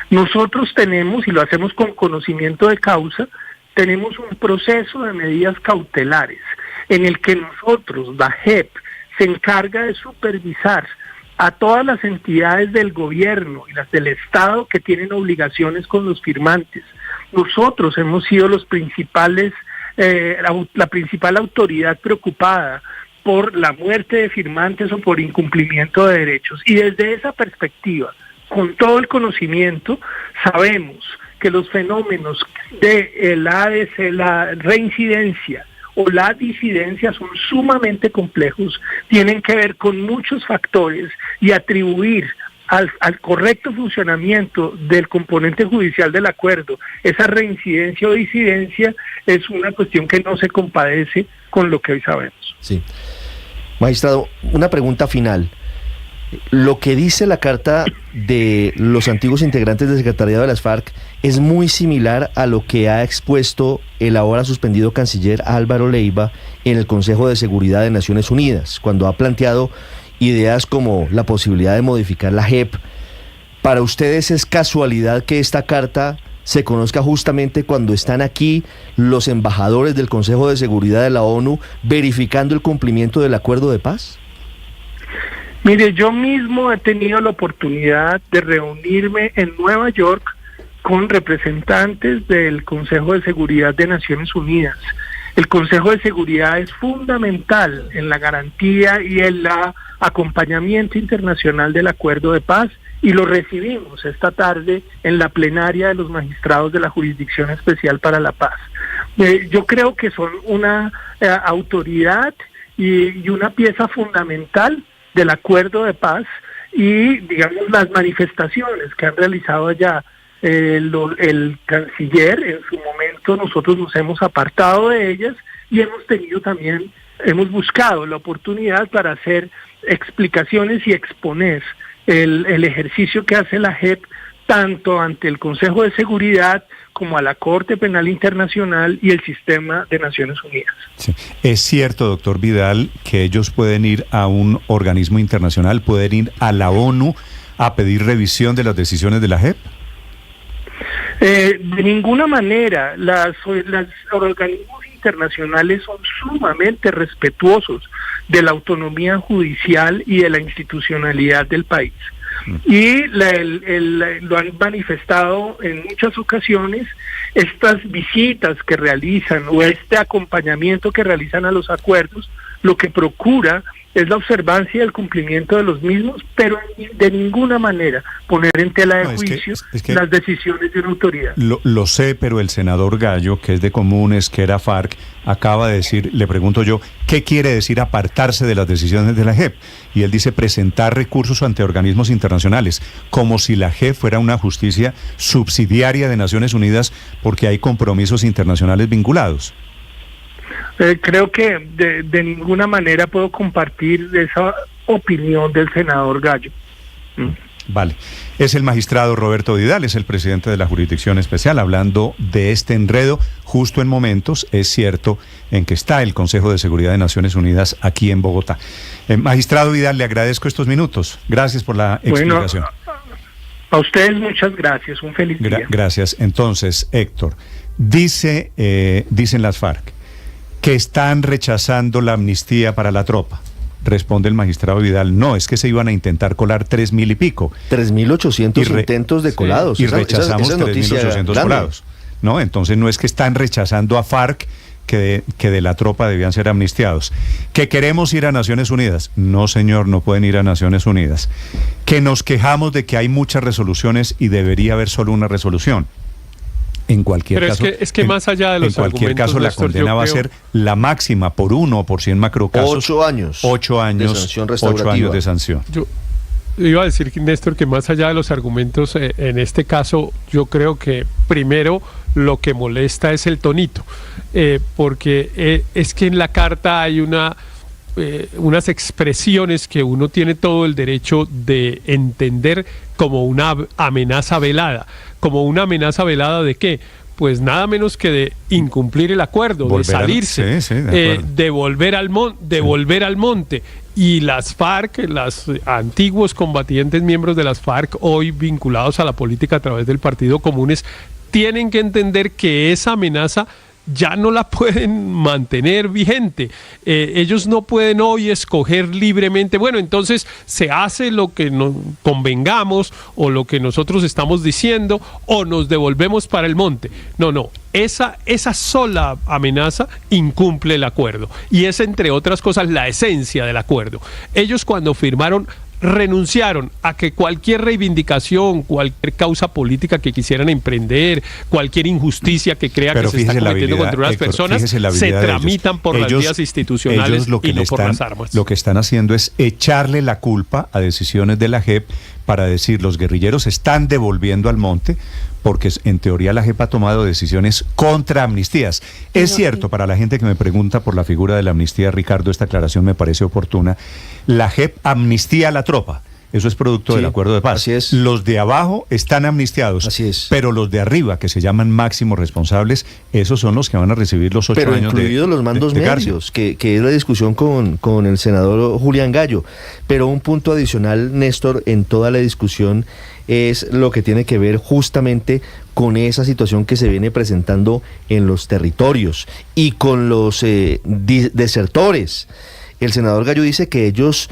Speaker 10: Nosotros tenemos, y lo hacemos con conocimiento de causa, tenemos un proceso de medidas cautelares en el que nosotros, la JEP, se encarga de supervisar a todas las entidades del gobierno y las del Estado que tienen obligaciones con los firmantes. Nosotros hemos sido los principales, la principal autoridad preocupada por la muerte de firmantes o por incumplimiento de derechos. Y desde esa perspectiva, con todo el conocimiento, sabemos que los fenómenos de la reincidencia o la disidencia son sumamente complejos, tienen que ver con muchos factores y atribuir al correcto funcionamiento del componente judicial del acuerdo esa reincidencia o disidencia es una cuestión que no se compadece con lo que hoy sabemos.
Speaker 3: Sí. Magistrado, una pregunta final. Lo que dice la carta de los antiguos integrantes del secretariado de las FARC es muy similar a lo que ha expuesto el ahora suspendido canciller Álvaro Leiva en el Consejo de Seguridad de Naciones Unidas, cuando ha planteado ideas como la posibilidad de modificar la JEP. ¿Para ustedes es casualidad que esta carta se conozca justamente cuando están aquí los embajadores del Consejo de Seguridad de la ONU verificando el cumplimiento del acuerdo de paz?
Speaker 10: Mire, yo mismo he tenido la oportunidad de reunirme en Nueva York con representantes del Consejo de Seguridad de Naciones Unidas. El Consejo de Seguridad es fundamental en la garantía y en el acompañamiento internacional del acuerdo de paz y lo recibimos esta tarde en la plenaria de los magistrados de la Jurisdicción Especial para la Paz. Yo creo que son una autoridad y una pieza fundamental del acuerdo de paz y, digamos, las manifestaciones que han realizado allá el canciller en su momento, nosotros nos hemos apartado de ellas y hemos buscado la oportunidad para hacer explicaciones y exponer el ejercicio que hace la JEP tanto ante el Consejo de Seguridad como a la Corte Penal Internacional y el sistema de Naciones Unidas.
Speaker 2: Sí. ¿Es cierto, doctor Vidal, que ellos pueden ir a un organismo internacional, pueden ir a la ONU a pedir revisión de las decisiones de la JEP?
Speaker 10: De ninguna manera. Los organismos internacionales son sumamente respetuosos de la autonomía judicial y de la institucionalidad del país. Y lo han manifestado en muchas ocasiones. Estas visitas que realizan o este acompañamiento que realizan a los acuerdos, lo que procura es la observancia y el cumplimiento de los mismos, pero de ninguna manera poner en tela de juicio las decisiones de una autoridad.
Speaker 2: Lo sé, pero el senador Gallo, que es de Comunes, que era FARC, acaba de decir, le pregunto yo, ¿qué quiere decir apartarse de las decisiones de la JEP? Y él dice presentar recursos ante organismos internacionales, como si la JEP fuera una justicia subsidiaria de Naciones Unidas porque hay compromisos internacionales vinculados.
Speaker 10: Creo que de ninguna manera puedo compartir esa opinión del senador Gallo.
Speaker 2: Vale. Es el magistrado Roberto Vidal, es el presidente de la Jurisdicción Especial, hablando de este enredo justo en momentos, es cierto, en que está el Consejo de Seguridad de Naciones Unidas aquí en Bogotá. Magistrado Vidal, le agradezco estos minutos. Gracias por la explicación.
Speaker 10: A ustedes muchas gracias. Un feliz día.
Speaker 2: Gracias. Entonces, Héctor, dicen las FARC que están rechazando la amnistía para la tropa. responde el magistrado Vidal, no, es que se iban a intentar colar 3.000 y pico.
Speaker 3: 3.800 intentos de colados.
Speaker 2: Y rechazamos 3.800 colados. ¿No? Entonces no es que están rechazando a FARC, que de la tropa debían ser amnistiados. ¿Que queremos ir a Naciones Unidas? No, señor, no pueden ir a Naciones Unidas. ¿Que nos quejamos de que hay muchas resoluciones y debería haber solo una resolución? En cualquier caso,
Speaker 11: es que más allá de los
Speaker 2: en cualquier caso, la condena va a ser la máxima por 1 o por 100 macrocasos.
Speaker 3: 8 años.
Speaker 2: 8 años de sanción restaurativa. 8 años de sanción.
Speaker 11: Yo iba a decir, Néstor, que más allá de los argumentos, en este caso, yo creo que primero lo que molesta es el tonito, porque es que en la carta hay unas expresiones que uno tiene todo el derecho de entender como una amenaza velada. ¿Como una amenaza velada de qué? Pues nada menos que de incumplir el acuerdo, de salirse, de volver al monte. Y las FARC, los antiguos combatientes miembros de las FARC, hoy vinculados a la política a través del Partido Comunes, tienen que entender que esa amenaza ya no la pueden mantener vigente. Ellos no pueden hoy escoger libremente, bueno, entonces se hace lo que nos convengamos o lo que nosotros estamos diciendo o nos devolvemos para el monte. No, esa sola amenaza incumple el acuerdo y es, entre otras cosas, la esencia del acuerdo. Ellos, cuando firmaron, renunciaron a que cualquier reivindicación, cualquier causa política que quisieran emprender, cualquier injusticia que crea que se está cometiendo contra unas personas, se tramitan por las vías institucionales y no por las armas.
Speaker 2: Lo que están haciendo es echarle la culpa a decisiones de la JEP para decir los guerrilleros están devolviendo al monte, porque en teoría la JEP ha tomado decisiones contra amnistías. Es cierto, para la gente que me pregunta por la figura de la amnistía, Ricardo, esta aclaración me parece oportuna. La JEP amnistía a la tropa. Eso es producto del acuerdo de paz.
Speaker 3: Así es.
Speaker 2: Los de abajo están amnistiados.
Speaker 3: Así es.
Speaker 2: Pero los de arriba, que se llaman máximos responsables, esos son los que van a recibir los 8 años de cárcel.
Speaker 3: Pero incluidos los mandos medios, que es la discusión con el senador Julián Gallo. Pero un punto adicional, Néstor, en toda la discusión es lo que tiene que ver justamente con esa situación que se viene presentando en los territorios y con los desertores. El senador Gallo dice que ellos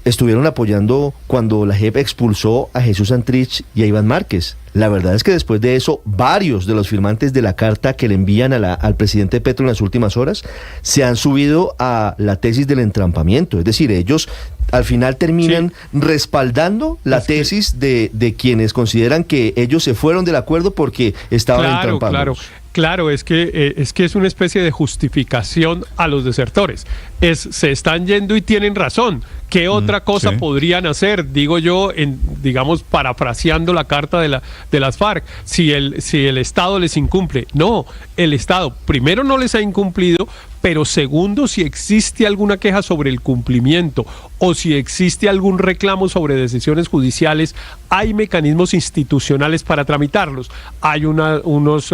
Speaker 3: estuvieron apoyando cuando la JEP expulsó a Jesús Santrich y a Iván Márquez. La verdad es que después de eso, varios de los firmantes de la carta que le envían al presidente Petro en las últimas horas se han subido a la tesis del entrampamiento. Es decir, ellos al final terminan respaldando la tesis de quienes consideran que ellos se fueron del acuerdo porque estaban entrampados.
Speaker 11: Claro, es que es una especie de justificación a los desertores. Se están yendo y tienen razón. ¿Qué otra cosa podrían hacer? Digo yo, digamos, parafraseando la carta de las FARC, si el Estado les incumple. No, el Estado primero no les ha incumplido, pero segundo, si existe alguna queja sobre el cumplimiento o si existe algún reclamo sobre decisiones judiciales, hay mecanismos institucionales para tramitarlos. Hay unos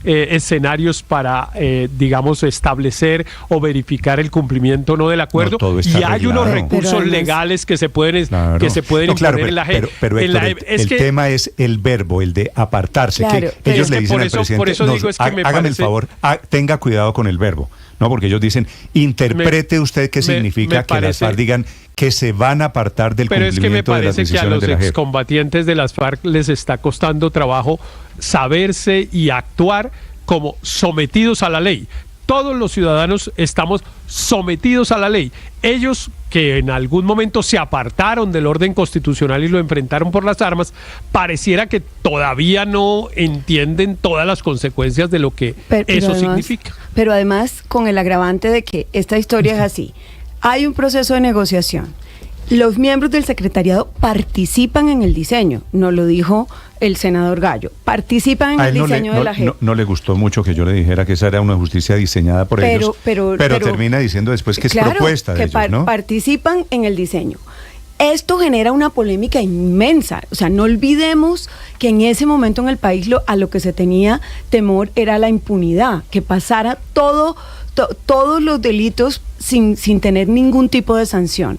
Speaker 11: escenarios para, digamos, establecer o verificar el cumplimiento o no del acuerdo, y hay unos recursos legales que se pueden imponer en la JEP.
Speaker 2: Pero el tema es el verbo, el de apartarse.
Speaker 11: Claro,
Speaker 2: que ellos le dicen al presidente,
Speaker 11: por eso digo, es que me
Speaker 2: hágame
Speaker 11: parece...
Speaker 2: el favor, tenga cuidado con el verbo. No, porque ellos dicen, interprete usted qué significa que las FARC digan que se van a apartar del cumplimiento de las decisiones de la JEP. Pero es que me parece que a los excombatientes
Speaker 11: de las FARC les está costando trabajo saberse y actuar como sometidos a la ley. Todos los ciudadanos estamos sometidos a la ley. Ellos, que en algún momento se apartaron del orden constitucional y lo enfrentaron por las armas, pareciera que todavía no entienden todas las consecuencias de lo que eso significa.
Speaker 12: Pero además, con el agravante de que esta historia es así. Hay un proceso de negociación. Los miembros del secretariado participan en el diseño, nos lo dijo el senador Gallo, participan en el diseño de la JEP.
Speaker 2: No le gustó mucho que yo le dijera que esa era una justicia diseñada por ellos, pero termina diciendo después que es propuesta de ellos, ¿no?
Speaker 12: Participan en el diseño. Esto genera una polémica inmensa. O sea, no olvidemos que en ese momento en el país a lo que se tenía temor era la impunidad, que pasara todos los delitos sin tener ningún tipo de sanción.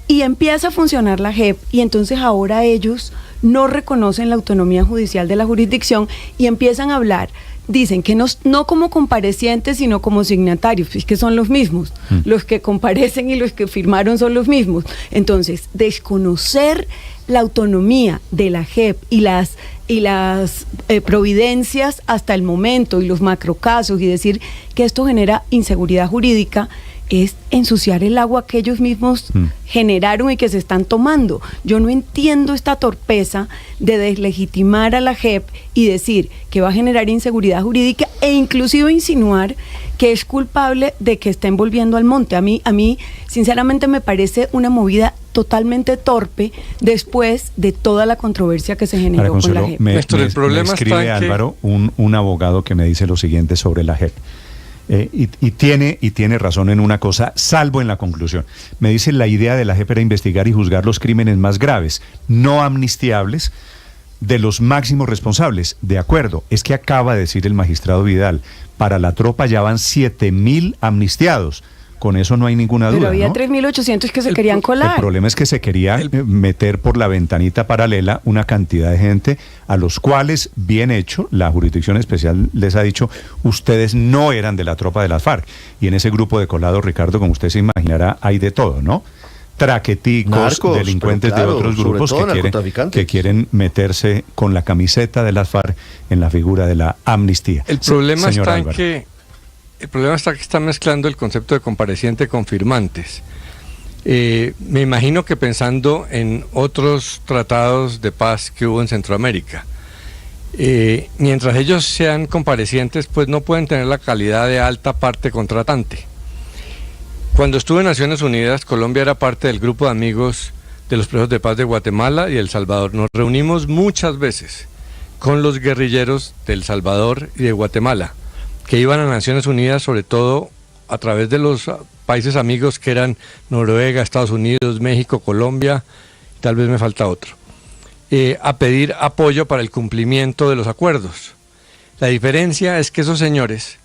Speaker 12: Y empieza a funcionar la JEP y entonces ahora ellos no reconocen la autonomía judicial de la jurisdicción y empiezan a hablar dicen que no como comparecientes, sino como signatarios, es que son los mismos. Los que comparecen y los que firmaron son los mismos. Entonces, desconocer la autonomía de la JEP y las providencias hasta el momento y los macrocasos y decir que esto genera inseguridad jurídica es ensuciar el agua que ellos mismos generaron y que se están tomando. Yo no entiendo esta torpeza de deslegitimar a la JEP y decir que va a generar inseguridad jurídica e inclusive insinuar que es culpable de que estén volviendo al monte. A mí sinceramente me parece una movida totalmente torpe después de toda la controversia que se generó con la JEP.
Speaker 2: Me escribe Álvaro, un abogado que me dice lo siguiente sobre la JEP. Y tiene razón en una cosa, salvo en la conclusión. Me dice: la idea de la JEP era investigar y juzgar los crímenes más graves, no amnistiables, de los máximos responsables. De acuerdo, es que acaba de decir el magistrado Vidal, para la tropa ya van 7.000 amnistiados. Con eso no hay ninguna duda.
Speaker 12: Pero había, ¿no?, 3.800 que se querían colar.
Speaker 2: El problema es que se quería meter por la ventanita paralela una cantidad de gente a los cuales, bien hecho, la Jurisdicción Especial les ha dicho: ustedes no eran de la tropa de las FARC. Y en ese grupo de colados, Ricardo, como usted se imaginará, hay de todo, ¿no? Traqueticos, narcos, delincuentes de otros grupos que quieren meterse con la camiseta de las FARC en la figura de la amnistía.
Speaker 13: El problema está en que están mezclando el concepto de compareciente con firmantes. Me imagino que pensando en otros tratados de paz que hubo en Centroamérica, mientras ellos sean comparecientes, pues no pueden tener la calidad de alta parte contratante. Cuando estuve en Naciones Unidas, Colombia era parte del grupo de amigos de los presos de paz de Guatemala y El Salvador. Nos reunimos muchas veces con los guerrilleros de El Salvador y de Guatemala, que iban a Naciones Unidas, sobre todo a través de los países amigos que eran Noruega, Estados Unidos, México, Colombia, tal vez me falta otro, a pedir apoyo para el cumplimiento de los acuerdos. La diferencia es que esos señores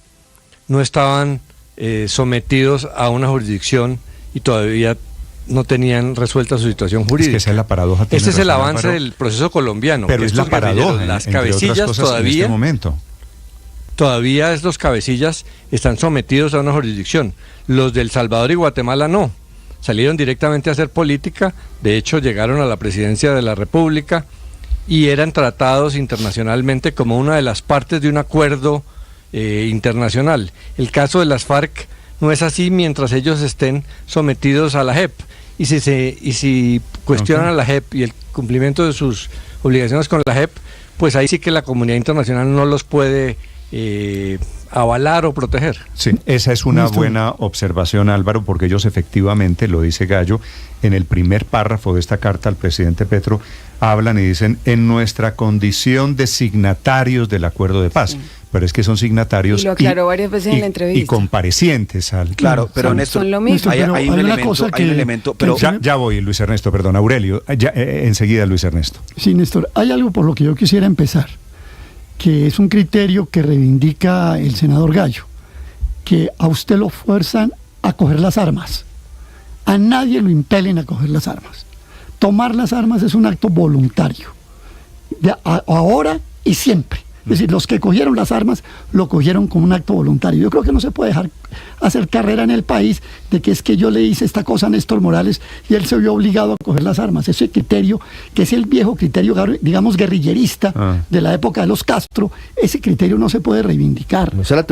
Speaker 13: no estaban sometidos a una jurisdicción y todavía no tenían resuelta su situación jurídica.
Speaker 2: Es que esa es la paradoja.
Speaker 13: Este es el avance del proceso colombiano.
Speaker 2: Pero es la paradoja,
Speaker 13: las cabecillas todavía,
Speaker 2: en este momento.
Speaker 13: Todavía estos cabecillas están sometidos a una jurisdicción. Los de El Salvador y Guatemala no. Salieron directamente a hacer política, de hecho llegaron a la presidencia de la República y eran tratados internacionalmente como una de las partes de un acuerdo internacional. El caso de las FARC no es así mientras ellos estén sometidos a la JEP. Y si cuestionan a la JEP y el cumplimiento de sus obligaciones con la JEP, pues ahí sí que la comunidad internacional no los puede avalar o proteger.
Speaker 2: Sí, esa es una buena observación, Álvaro, porque ellos efectivamente, lo dice Gallo, en el primer párrafo de esta carta al presidente Petro, hablan y dicen: en nuestra condición de signatarios del acuerdo de paz. Sí. Pero es que son signatarios
Speaker 12: y lo aclaró varias veces en la entrevista.
Speaker 2: Y comparecientes al...
Speaker 3: Claro, pero Néstor,
Speaker 12: son lo mismo.
Speaker 3: Hay un elemento, pero...
Speaker 2: Ya voy, Luis Ernesto, perdón, Aurelio, enseguida Luis Ernesto.
Speaker 14: Sí, Néstor, hay algo por lo que yo quisiera empezar, que es un criterio que reivindica el senador Gallo, que a usted lo fuerzan a coger las armas. A nadie lo impelen a coger las armas. Tomar las armas es un acto voluntario, ahora y siempre. Es decir, los que cogieron las armas lo cogieron como un acto voluntario. Yo creo que no se puede dejar hacer carrera en el país de que es que yo le hice esta cosa a Néstor Morales y él se vio obligado a coger las armas. Ese criterio, que es el viejo criterio, digamos, guerrillerista de la época de los Castro, ese criterio no se puede reivindicar.
Speaker 3: No, la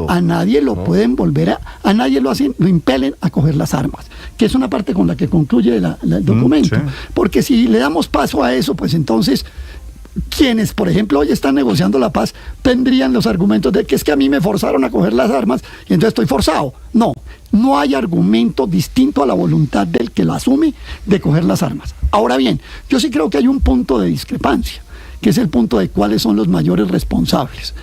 Speaker 14: a nadie lo pueden volver a nadie lo impelen a coger las armas, que es una parte con la que concluye el documento. Sí. Porque si le damos paso a eso, pues entonces... quienes, por ejemplo, hoy están negociando la paz, tendrían los argumentos de que es que a mí me forzaron a coger las armas y entonces estoy forzado. No hay argumento distinto a la voluntad del que lo asume de coger las armas. Ahora bien, yo sí creo que hay un punto de discrepancia, que es el punto de cuáles son los mayores responsables.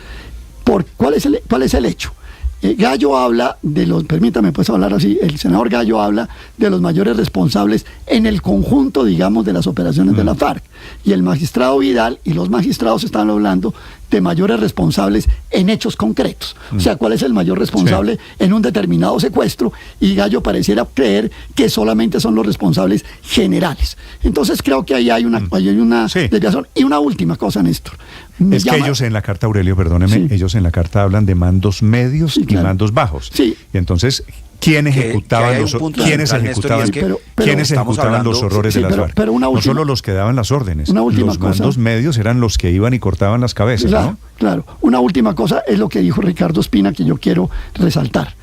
Speaker 14: ¿Cuál es el hecho? Gallo habla de los, permítame pues hablar así, el senador Gallo habla de los mayores responsables en el conjunto, digamos, de las operaciones de la FARC. Y el magistrado Vidal y los magistrados están hablando de mayores responsables en hechos concretos. O sea, ¿cuál es el mayor responsable en un determinado secuestro? Y Gallo pareciera creer que solamente son los responsables generales. Entonces creo que ahí hay una desviación. Y una última cosa, Néstor.
Speaker 2: Que ellos en la carta, Aurelio, perdóneme, ellos en la carta hablan de mandos medios y mandos bajos. Y entonces, ¿quiénes ejecutaban los horrores de las FARC? No solo los que daban las órdenes, los mandos medios eran los que iban y cortaban las cabezas, ¿no?
Speaker 14: Claro. Una última cosa es lo que dijo Ricardo Espina, que yo quiero resaltar.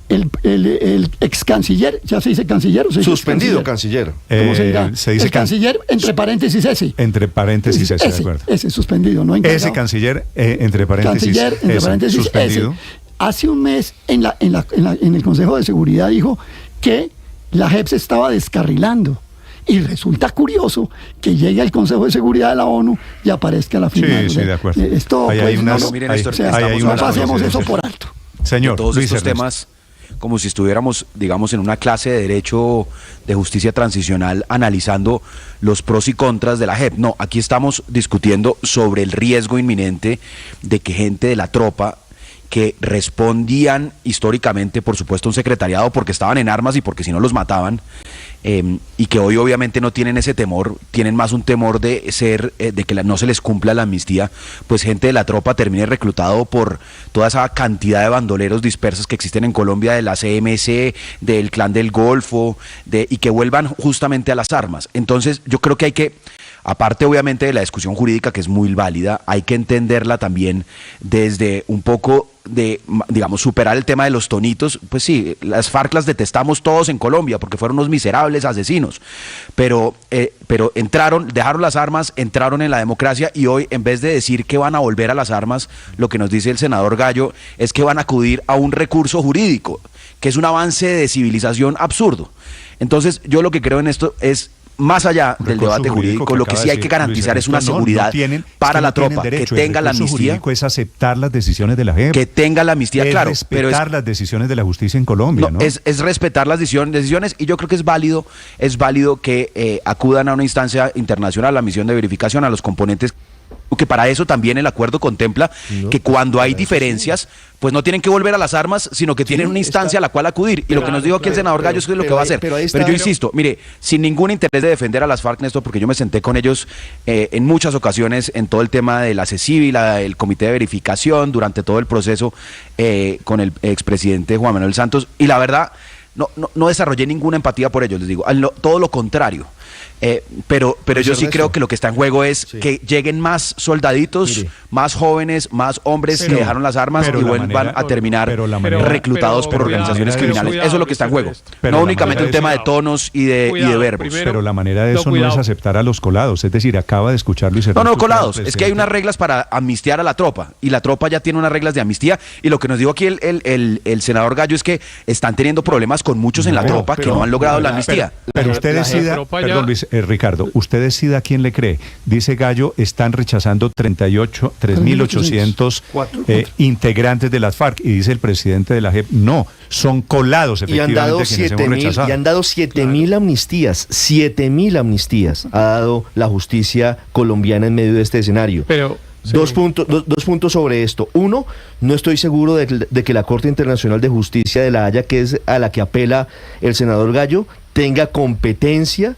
Speaker 14: El ex canciller, ¿ya se dice canciller o se dice
Speaker 3: suspendido canciller?
Speaker 14: ¿Cómo se dirá?
Speaker 2: Se dice
Speaker 14: el canciller, entre paréntesis ese.
Speaker 2: Entre paréntesis ese, de acuerdo.
Speaker 14: Ese suspendido, ¿no? Encargado.
Speaker 2: Ese canciller, entre paréntesis, suspendido.
Speaker 14: Hace un mes en el Consejo de Seguridad dijo que la JEP se estaba descarrilando. Y resulta curioso que llegue al Consejo de Seguridad de la ONU y aparezca la firma.
Speaker 2: Sí, de acuerdo.
Speaker 14: Esto, no pasemos eso por alto.
Speaker 2: Señor,
Speaker 15: todos estos temas, como si estuviéramos, digamos, en una clase de Derecho de Justicia Transicional analizando los pros y contras de la JEP. No, aquí estamos discutiendo sobre el riesgo inminente de que gente de la tropa que respondían históricamente, por supuesto, a un secretariado porque estaban en armas y porque si no los mataban, y que hoy obviamente no tienen ese temor, tienen más un temor de de que no se les cumpla la amnistía, pues gente de la tropa termine reclutado por toda esa cantidad de bandoleros dispersos que existen en Colombia, de la CMC, del Clan del Golfo, y que vuelvan justamente a las armas. Entonces yo creo que hay que, aparte obviamente de la discusión jurídica que es muy válida, hay que entenderla también desde un poco de, digamos, superar el tema de los tonitos. Pues sí, las FARC las detestamos todos en Colombia porque fueron unos miserables asesinos, pero dejaron las armas, entraron en la democracia y hoy, en vez de decir que van a volver a las armas, lo que nos dice el senador Gallo es que van a acudir a un recurso jurídico, que es un avance de civilización absurdo. Entonces yo lo que creo en esto es, más allá del debate jurídico, lo que sí hay que garantizar es una seguridad para la tropa, que tenga la amnistía.
Speaker 2: Es aceptar las decisiones de la JEP.
Speaker 15: Que tenga la amnistía, claro.
Speaker 2: Respetar las decisiones de la justicia en Colombia, ¿no?
Speaker 15: Es respetar las decisiones, y yo creo que es válido que acudan a una instancia internacional, a la misión de verificación, a los componentes, que para eso también el acuerdo contempla que cuando hay diferencias, pues no tienen que volver a las armas, sino que tienen una instancia a la cual acudir. Y lo que nos dijo aquí el senador Gallo es lo que va a hacer. Pero yo insisto, mire, sin ningún interés de defender a las FARC, Néstor, porque yo me senté con ellos en muchas ocasiones en todo el tema de la CECIVI, el comité de verificación, durante todo el proceso con el expresidente Juan Manuel Santos, y la verdad no desarrollé ninguna empatía por ellos, les digo, todo lo contrario. Pero yo sí creo que lo que está en juego es que lleguen más soldaditos, más jóvenes, más hombres que dejaron las armas y vuelvan a terminar reclutados por organizaciones criminales. Eso es lo que está en juego. No únicamente un tema de tonos y de verbos.
Speaker 2: Pero la manera de eso no es aceptar a los colados. Es decir, acaba de escucharlo y se...
Speaker 15: No, colados. Es que hay unas reglas para amnistiar a la tropa. Y la tropa ya tiene unas reglas de amnistía. Y lo que nos dijo aquí el senador Gallo es que están teniendo problemas con muchos en la tropa que no han logrado la amnistía.
Speaker 2: Pero usted decida... Perdón, Luis, Ricardo, usted decida a quién le cree. Dice Gallo, están rechazando 3.800 integrantes de las FARC, y dice el presidente de la JEP, no, son colados efectivamente.
Speaker 3: Y han dado 7.000 amnistías, 7.000 amnistías ha dado la justicia colombiana en medio de este escenario.
Speaker 11: Pero... Sí.
Speaker 3: Dos puntos sobre esto. Uno, no estoy seguro de que la Corte Internacional de Justicia de La Haya, que es a la que apela el senador Gallo, tenga competencia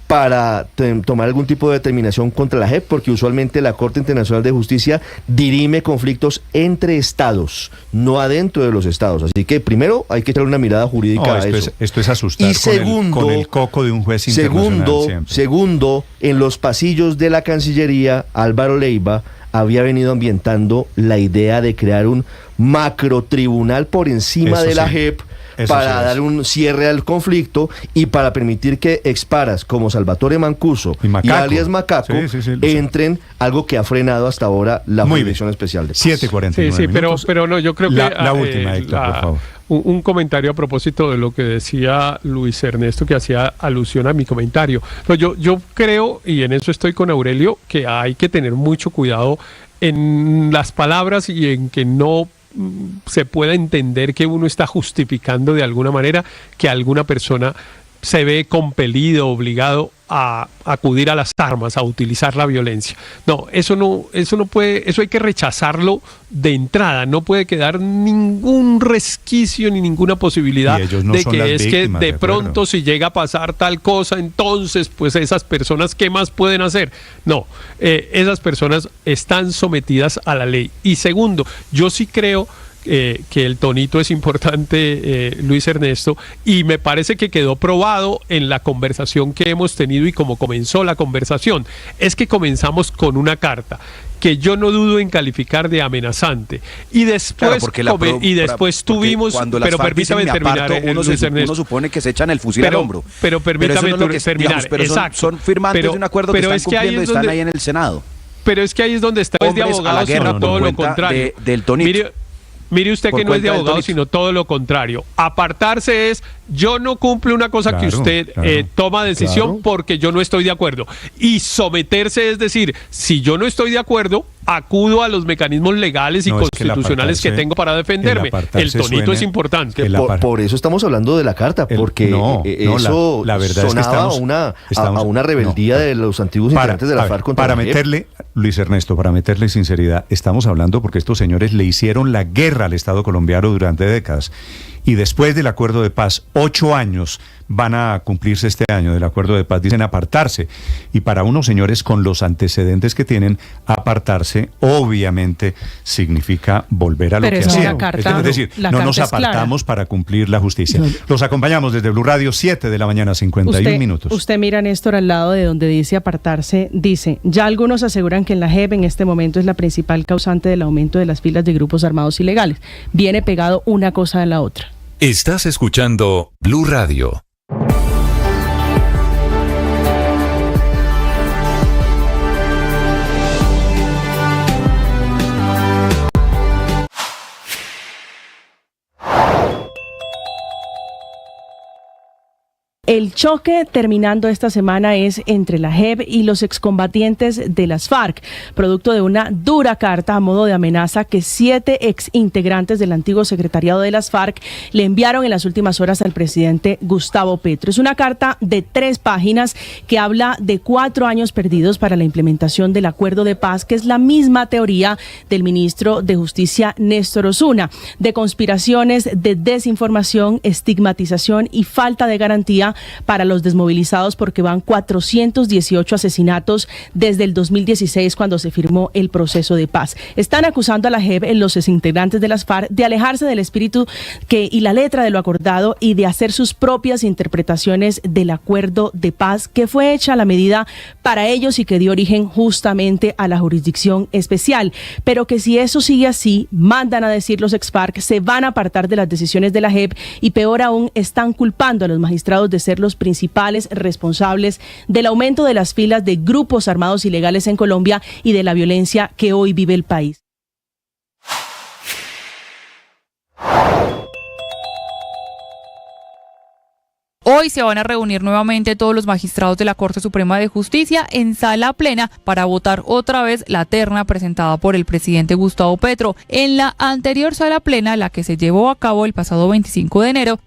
Speaker 3: para tomar algún tipo de determinación contra la JEP, porque usualmente la Corte Internacional de Justicia dirime conflictos entre estados, no adentro de los estados. Así que primero hay que echar una mirada jurídica a eso.
Speaker 2: Esto es asustar y con el coco de un juez internacional.
Speaker 3: Segundo, en los pasillos de la Cancillería, Álvaro Leiva había venido ambientando la idea de crear un macrotribunal por encima de la JEP, para dar un cierre al conflicto y para permitir que exparas como Salvatore Mancuso y alias Macaco entren, algo que ha frenado hasta ahora la Jurisdicción Especial de Paz.
Speaker 2: 7:49
Speaker 11: pero no, yo creo que
Speaker 2: la última, Héctor, por favor.
Speaker 11: Un comentario a propósito de lo que decía Luis Ernesto, que hacía alusión a mi comentario. Pero yo creo, y en eso estoy con Aurelio, que hay que tener mucho cuidado en las palabras y en que no se pueda entender que uno está justificando de alguna manera que alguna persona se ve compelido, obligado a acudir a las armas, a utilizar la violencia. No, eso no puede, eso hay que rechazarlo de entrada. No puede quedar ningún resquicio ni ninguna posibilidad de que es que de pronto si llega a pasar tal cosa, entonces pues esas personas, ¿qué más pueden hacer? No, esas personas están sometidas a la ley. Y segundo, yo sí creo que el tonito es importante, Luis Ernesto, y me parece que quedó probado en la conversación que hemos tenido y como comenzó la conversación. Es que comenzamos con una carta que yo no dudo en calificar de amenazante, y después tuvimos, pero permítame terminar,
Speaker 15: uno supone que se echan el fusil al hombro,
Speaker 11: pero permítame terminar, exacto,
Speaker 15: son firmantes de un acuerdo que están cumpliendo y están ahí en el Senado.
Speaker 11: Pero es que ahí es donde está de abogados, sino todo lo contrario.
Speaker 15: Del tonito.
Speaker 11: Mire usted que no es de abogado, sino todo lo contrario. Apartarse es, yo no cumplo una cosa que usted toma decisión porque yo no estoy de acuerdo. Y someterse es decir, si yo no estoy de acuerdo, acudo a los mecanismos legales y constitucionales que tengo para defenderme. El tonito es importante.
Speaker 3: Por eso estamos hablando de la carta, porque la verdad sonaba es que a una rebeldía de los antiguos integrantes de la FARC contra
Speaker 2: para meterle, Luis Ernesto, para meterle sinceridad, estamos hablando porque estos señores le hicieron la guerra al Estado colombiano durante décadas. Y después del acuerdo de paz, 8 años van a cumplirse este año del acuerdo de paz, dicen apartarse. Y para unos señores con los antecedentes que tienen, apartarse obviamente significa volver a lo que hacían. Es decir, no nos apartamos para cumplir la justicia. Los acompañamos desde Blue Radio, 7 de la mañana, 51 minutos.
Speaker 4: Usted mira, Néstor, al lado de donde dice apartarse, dice, ya algunos aseguran que en la JEP en este momento es la principal causante del aumento de las filas de grupos armados ilegales. Viene pegado una cosa a la otra.
Speaker 5: Estás escuchando Blue Radio.
Speaker 4: El choque terminando esta semana es entre la JEP y los excombatientes de las FARC, producto de una dura carta a modo de amenaza que 7 exintegrantes del antiguo secretariado de las FARC le enviaron en las últimas horas al presidente Gustavo Petro. Es una carta de 3 páginas que habla de 4 años perdidos para la implementación del acuerdo de paz, que es la misma teoría del ministro de Justicia Néstor Osuna, de conspiraciones, de desinformación, estigmatización y falta de garantía para los desmovilizados, porque van 418 asesinatos desde el 2016, cuando se firmó el proceso de paz. Están acusando a la JEP, los exintegrantes de las FARC, de alejarse del espíritu y la letra de lo acordado y de hacer sus propias interpretaciones del acuerdo de paz que fue hecha a la medida para ellos y que dio origen justamente a la jurisdicción especial. Pero que si eso sigue así, mandan a decir los ex-FARC, se van a apartar de las decisiones de la JEP y peor aún, están culpando a los magistrados de ser los principales responsables del aumento de las filas de grupos armados ilegales en Colombia y de la violencia que hoy vive el país.
Speaker 16: Hoy se van a reunir nuevamente todos los magistrados de la Corte Suprema de Justicia en sala plena para votar otra vez la terna presentada por el presidente Gustavo Petro. En la anterior sala plena, la que se llevó a cabo el pasado 25 de enero,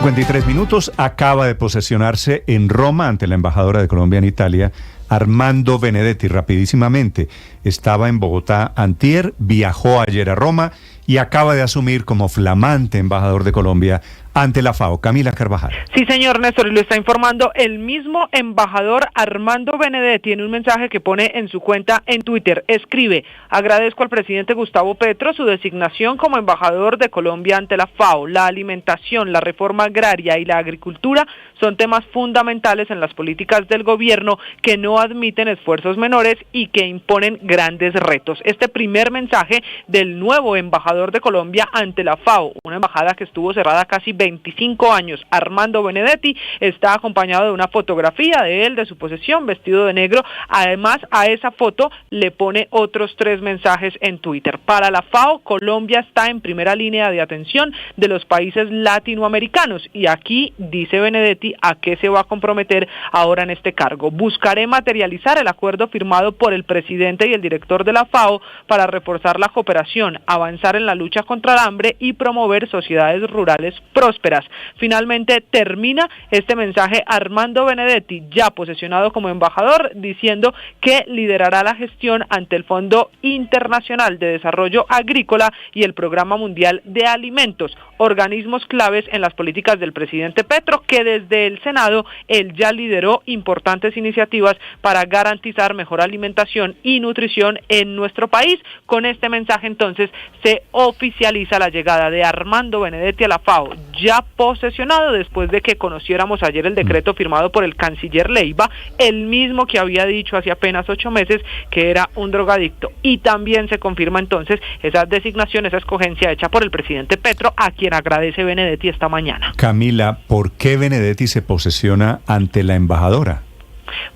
Speaker 2: 53 minutos, acaba de posesionarse en Roma ante la embajadora de Colombia en Italia, Armando Benedetti. Rapidísimamente, estaba en Bogotá antier, viajó ayer a Roma y acaba de asumir como flamante embajador de Colombia ante la FAO. Camila Carvajal.
Speaker 17: Sí, señor Néstor, lo está informando el mismo embajador Armando Benedetti en un mensaje que pone en su cuenta en Twitter. Escribe: agradezco al presidente Gustavo Petro su designación como embajador de Colombia ante la FAO. La alimentación, la reforma agraria y la agricultura son temas fundamentales en las políticas del gobierno que no admiten esfuerzos menores y que imponen grandes retos. Este primer mensaje del nuevo embajador de Colombia ante la FAO, una embajada que estuvo cerrada casi 25 años, Armando Benedetti, está acompañado de una fotografía de él, de su posesión, vestido de negro. Además, a esa foto le pone otros 3 mensajes en Twitter. Para la FAO, Colombia está en primera línea de atención de los países latinoamericanos, y aquí dice Benedetti a qué se va a comprometer ahora en este cargo. Buscaré materializar el acuerdo firmado por el presidente y el director de la FAO para reforzar la cooperación, avanzar en la lucha contra el hambre y promover sociedades rurales prósperas. Finalmente termina este mensaje Armando Benedetti, ya posesionado como embajador, diciendo que liderará la gestión ante el Fondo Internacional de Desarrollo Agrícola y el Programa Mundial de Alimentos, organismos claves en las políticas del presidente Petro, que desde el Senado él ya lideró importantes iniciativas para garantizar mejor alimentación y nutrición en nuestro país. Con este mensaje entonces se oficializa la llegada de Armando Benedetti a la FAO, ya posesionado después de que conociéramos ayer el decreto firmado por el canciller Leiva, el mismo que había dicho hace apenas 8 meses que era un drogadicto. Y también se confirma entonces esa designación, esa escogencia hecha por el presidente Petro, a quien agradece Benedetti esta mañana.
Speaker 2: Camila, ¿por qué Benedetti se posesiona ante la embajadora?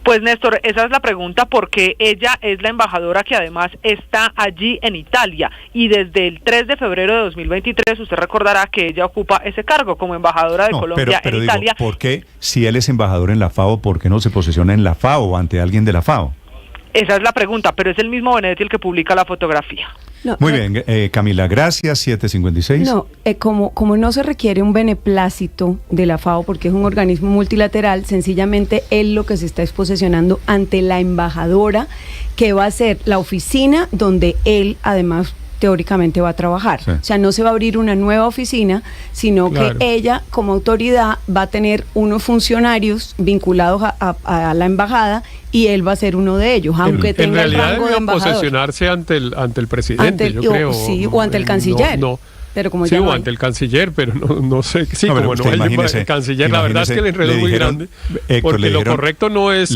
Speaker 17: Pues Néstor, esa es la pregunta, porque ella es la embajadora que además está allí en Italia y desde el 3 de febrero de 2023 usted recordará que ella ocupa ese cargo como embajadora de Colombia en Italia.
Speaker 2: ¿Por qué, si él es embajador en la FAO, por qué no se posesiona en la FAO o ante alguien de la FAO?
Speaker 17: Esa es la pregunta, pero es el mismo Benedetti el que publica la fotografía.
Speaker 12: No,
Speaker 2: muy bien, Camila, gracias, 7:56.
Speaker 12: No, como no se requiere un beneplácito de la FAO porque es un organismo multilateral, sencillamente él lo que se está es posesionando ante la embajadora, que va a ser la oficina donde él además teóricamente va a trabajar. Sí. O sea, no se va a abrir una nueva oficina, sino claro, que ella como autoridad va a tener unos funcionarios vinculados a la embajada y él va a ser uno de ellos, aunque tenga el rango de embajador.
Speaker 11: Posesionarse ante el presidente, yo creo.
Speaker 12: Sí, o ante el canciller.
Speaker 11: No.
Speaker 12: Pero como
Speaker 11: sí, o ante el canciller, pero no sé. Sí, como no el canciller, la verdad es que el enredo es muy grande. Porque lo correcto no es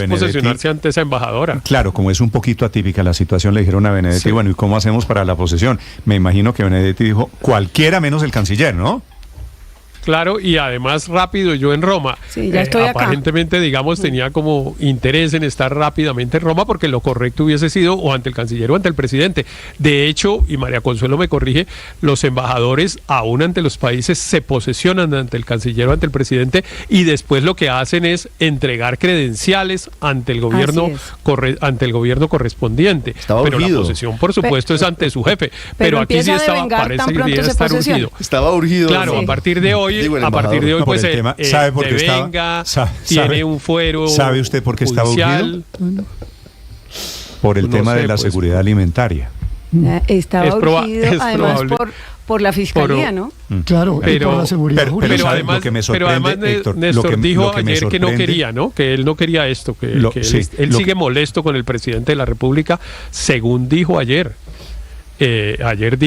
Speaker 11: posesionarse ante esa embajadora.
Speaker 2: Claro, como es un poquito atípica la situación, le dijeron a Benedetti, sí, bueno, ¿y cómo hacemos para la posesión? Me imagino que Benedetti dijo, cualquiera menos el canciller, ¿no?
Speaker 11: Claro, y además rápido, yo en Roma.
Speaker 12: Sí, ya estoy
Speaker 11: aparentemente, digamos, tenía como interés en estar rápidamente en Roma porque lo correcto hubiese sido o ante el canciller o ante el presidente. De hecho, y María Consuelo me corrige, los embajadores aún ante los países se posesionan ante el canciller o ante el presidente y después lo que hacen es entregar credenciales ante el gobierno correspondiente.
Speaker 3: Estaba
Speaker 11: pero
Speaker 3: urgido.
Speaker 11: La posesión, por supuesto, es ante su jefe. Pero aquí sí parece que debiera estar urgido.
Speaker 3: Estaba urgido.
Speaker 11: Claro, sí. A partir de hoy, pues
Speaker 2: ¿sabe por qué
Speaker 11: devenga, tiene un fuero.
Speaker 2: ¿Sabe usted por qué estaba urgido? Por el tema de la seguridad alimentaria.
Speaker 12: Estaba urgido, además por la fiscalía, ¿no?
Speaker 14: Claro,
Speaker 11: pero
Speaker 14: por la seguridad jurídica.
Speaker 11: Pero además,
Speaker 2: lo que me sorprende, Héctor,
Speaker 11: Néstor dijo ayer que no quería, ¿no? Que él no quería esto, que él sigue molesto con el presidente de la República, según dijo ayer. Ayer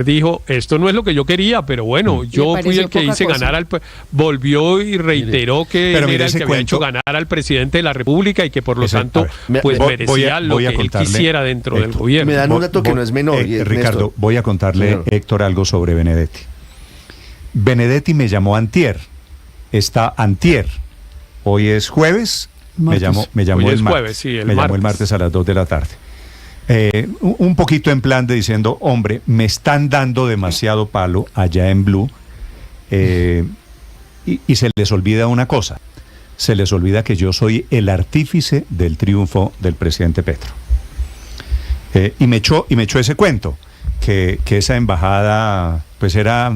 Speaker 11: dijo, esto no es lo que yo quería, pero bueno, yo fui el que hice ganar volvió y reiteró que él era el que había hecho ganar al presidente de la República y que por lo tanto pues merecía lo que él quisiera dentro del gobierno.
Speaker 3: Me dan un dato que no es menor.
Speaker 2: Ricardo, voy a contarle, Héctor, algo sobre Benedetti. Benedetti me llamó antier, hoy es jueves,
Speaker 14: martes.
Speaker 2: me llamó
Speaker 11: hoy
Speaker 2: el
Speaker 11: es
Speaker 2: martes,
Speaker 11: jueves, sí,
Speaker 2: me llamó el martes a las 2 de la tarde. Un poquito en plan de diciendo, hombre, me están dando demasiado palo allá en Blue, y se les olvida una cosa, se les olvida que yo soy el artífice del triunfo del presidente Petro. Y me echó ese cuento, que esa embajada pues era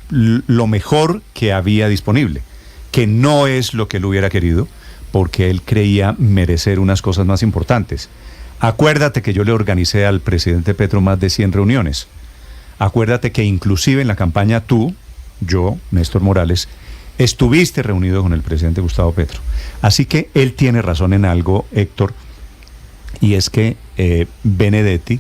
Speaker 2: lo mejor que había disponible, que no es lo que él hubiera querido, porque él creía merecer unas cosas más importantes. Acuérdate que yo le organicé al presidente Petro más de 100 reuniones. Acuérdate que inclusive en la campaña yo, Néstor Morales, estuviste reunido con el presidente Gustavo Petro. Así que él tiene razón en algo, Héctor, y es que Benedetti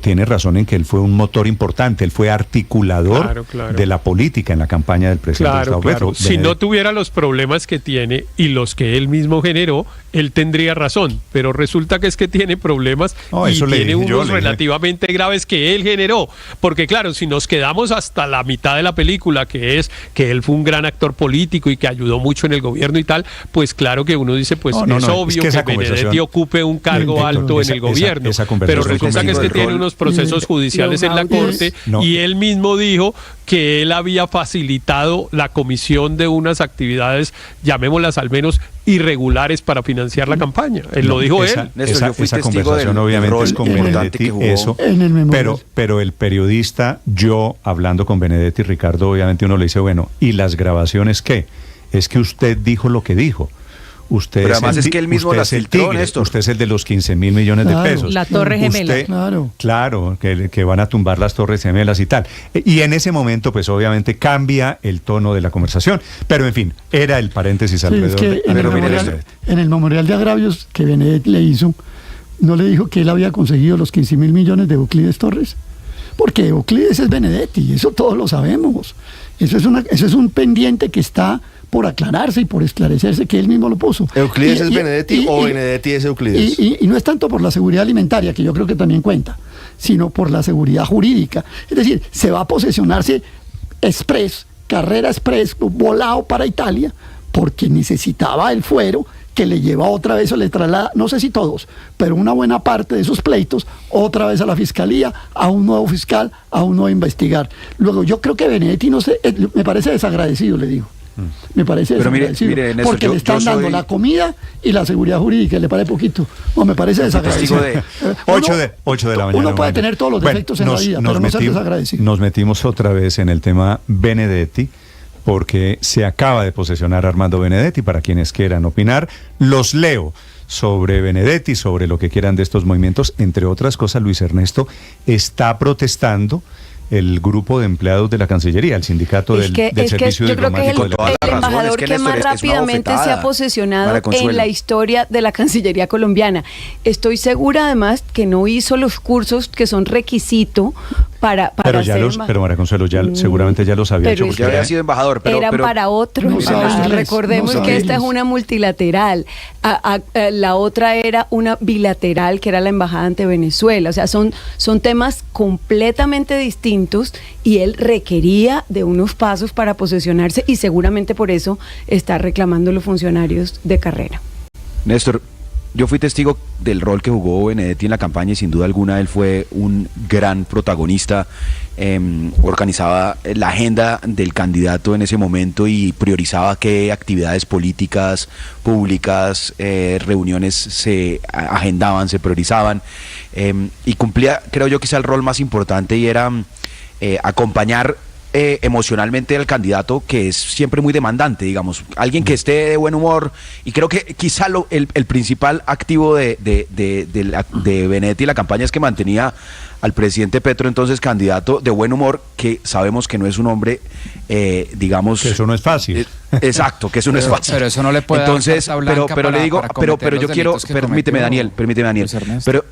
Speaker 2: tiene razón en que él fue un motor importante, él fue articulador de la política en la campaña del presidente Gustavo Petro.
Speaker 11: Si no tuviera los problemas que tiene y los que él mismo generó, él tendría razón, pero resulta que es que tiene problemas y tiene unos relativamente graves que él generó, porque claro, si nos quedamos hasta la mitad de la película, que es que él fue un gran actor político y que ayudó mucho en el gobierno y tal, pues claro que uno dice, pues es obvio que Benedetti ocupe un cargo alto en el gobierno, pero pero resulta que es que tiene unos procesos judiciales en la Corte y él mismo dijo que él había facilitado la comisión de unas actividades, llamémoslas al menos irregulares, para financiar la campaña. Él lo dijo él.
Speaker 2: Esa conversación obviamente es con Benedetti, eso, pero el periodista, yo hablando con Benedetti, Ricardo, obviamente uno le dice, bueno, ¿y las grabaciones qué? Es que usted dijo lo que dijo. Usted
Speaker 15: pero además es que él mismo las filtró, Néstor.
Speaker 2: Usted es el de los 15.000 millones de pesos.
Speaker 4: La Torre Gemela.
Speaker 2: Claro, que van a tumbar las Torres Gemelas y tal. Y en ese momento, pues obviamente cambia el tono de la conversación. Pero en fin, era el paréntesis alrededor.
Speaker 14: Es que en el memorial de agravios que Benedetti le hizo, ¿no le dijo que él había conseguido los 15.000 millones de Euclides Torres? Porque Euclides es Benedetti, eso todos lo sabemos. Eso es un pendiente que está por aclararse y por esclarecerse, que él mismo lo puso.
Speaker 3: ¿Euclides es Benedetti o Benedetti es Euclides?
Speaker 14: Y no es tanto por la seguridad alimentaria, que yo creo que también cuenta, sino por la seguridad jurídica. Es decir, se va a posesionarse carrera express, volado para Italia, porque necesitaba el fuero que le lleva otra vez o le traslada, no sé si todos, pero una buena parte de esos pleitos, otra vez a la fiscalía, a un nuevo fiscal, a un nuevo investigar. Luego, yo creo que Benedetti, me parece desagradecido, le digo. Me parece desagradecido,
Speaker 15: mire, Néstor,
Speaker 14: porque le están dando la comida y la seguridad jurídica, le parece poquito. No, me parece desagradecido.
Speaker 2: 8 de la mañana.
Speaker 14: Uno puede tener todos los defectos en la vida, pero no ser desagradecido.
Speaker 2: Nos metimos otra vez en el tema Benedetti, porque se acaba de posesionar Armando Benedetti. Para quienes quieran opinar, los leo sobre Benedetti, sobre lo que quieran de estos movimientos. Entre otras cosas, Luis Ernesto, está protestando el grupo de empleados de la Cancillería, el sindicato del Servicio Diplomático.
Speaker 12: Yo creo que es el embajador que más rápidamente se ha posesionado en la historia de la Cancillería colombiana. Estoy segura, además, que no hizo los cursos que son requisito para
Speaker 2: pero María Consuelo, seguramente ya los había hecho.
Speaker 15: Porque había sido embajador,
Speaker 12: eran para otros. Recordemos que esta es una multilateral. La otra era una bilateral, que era la embajada ante Venezuela. O sea, son temas completamente distintos, y él requería de unos pasos para posesionarse, y seguramente por eso está reclamando los funcionarios de carrera.
Speaker 15: Néstor, yo fui testigo del rol que jugó Benedetti en la campaña y sin duda alguna él fue un gran protagonista. Organizaba la agenda del candidato en ese momento y priorizaba qué actividades políticas, públicas, reuniones se agendaban, se priorizaban, y cumplía, creo yo, quizá el rol más importante, y era acompañar emocionalmente al candidato, que es siempre muy demandante, digamos, alguien que esté de buen humor, y creo que quizá el principal activo de Benedetti y la campaña es que mantenía al presidente Petro, entonces candidato, de buen humor, que sabemos que no es un hombre, digamos...
Speaker 2: Que eso no es fácil.
Speaker 15: Exacto, que eso no es fácil.
Speaker 18: Pero eso no le puede
Speaker 15: entonces,
Speaker 18: dar carta blanca
Speaker 15: pero le digo, pero yo quiero, permíteme Daniel, pero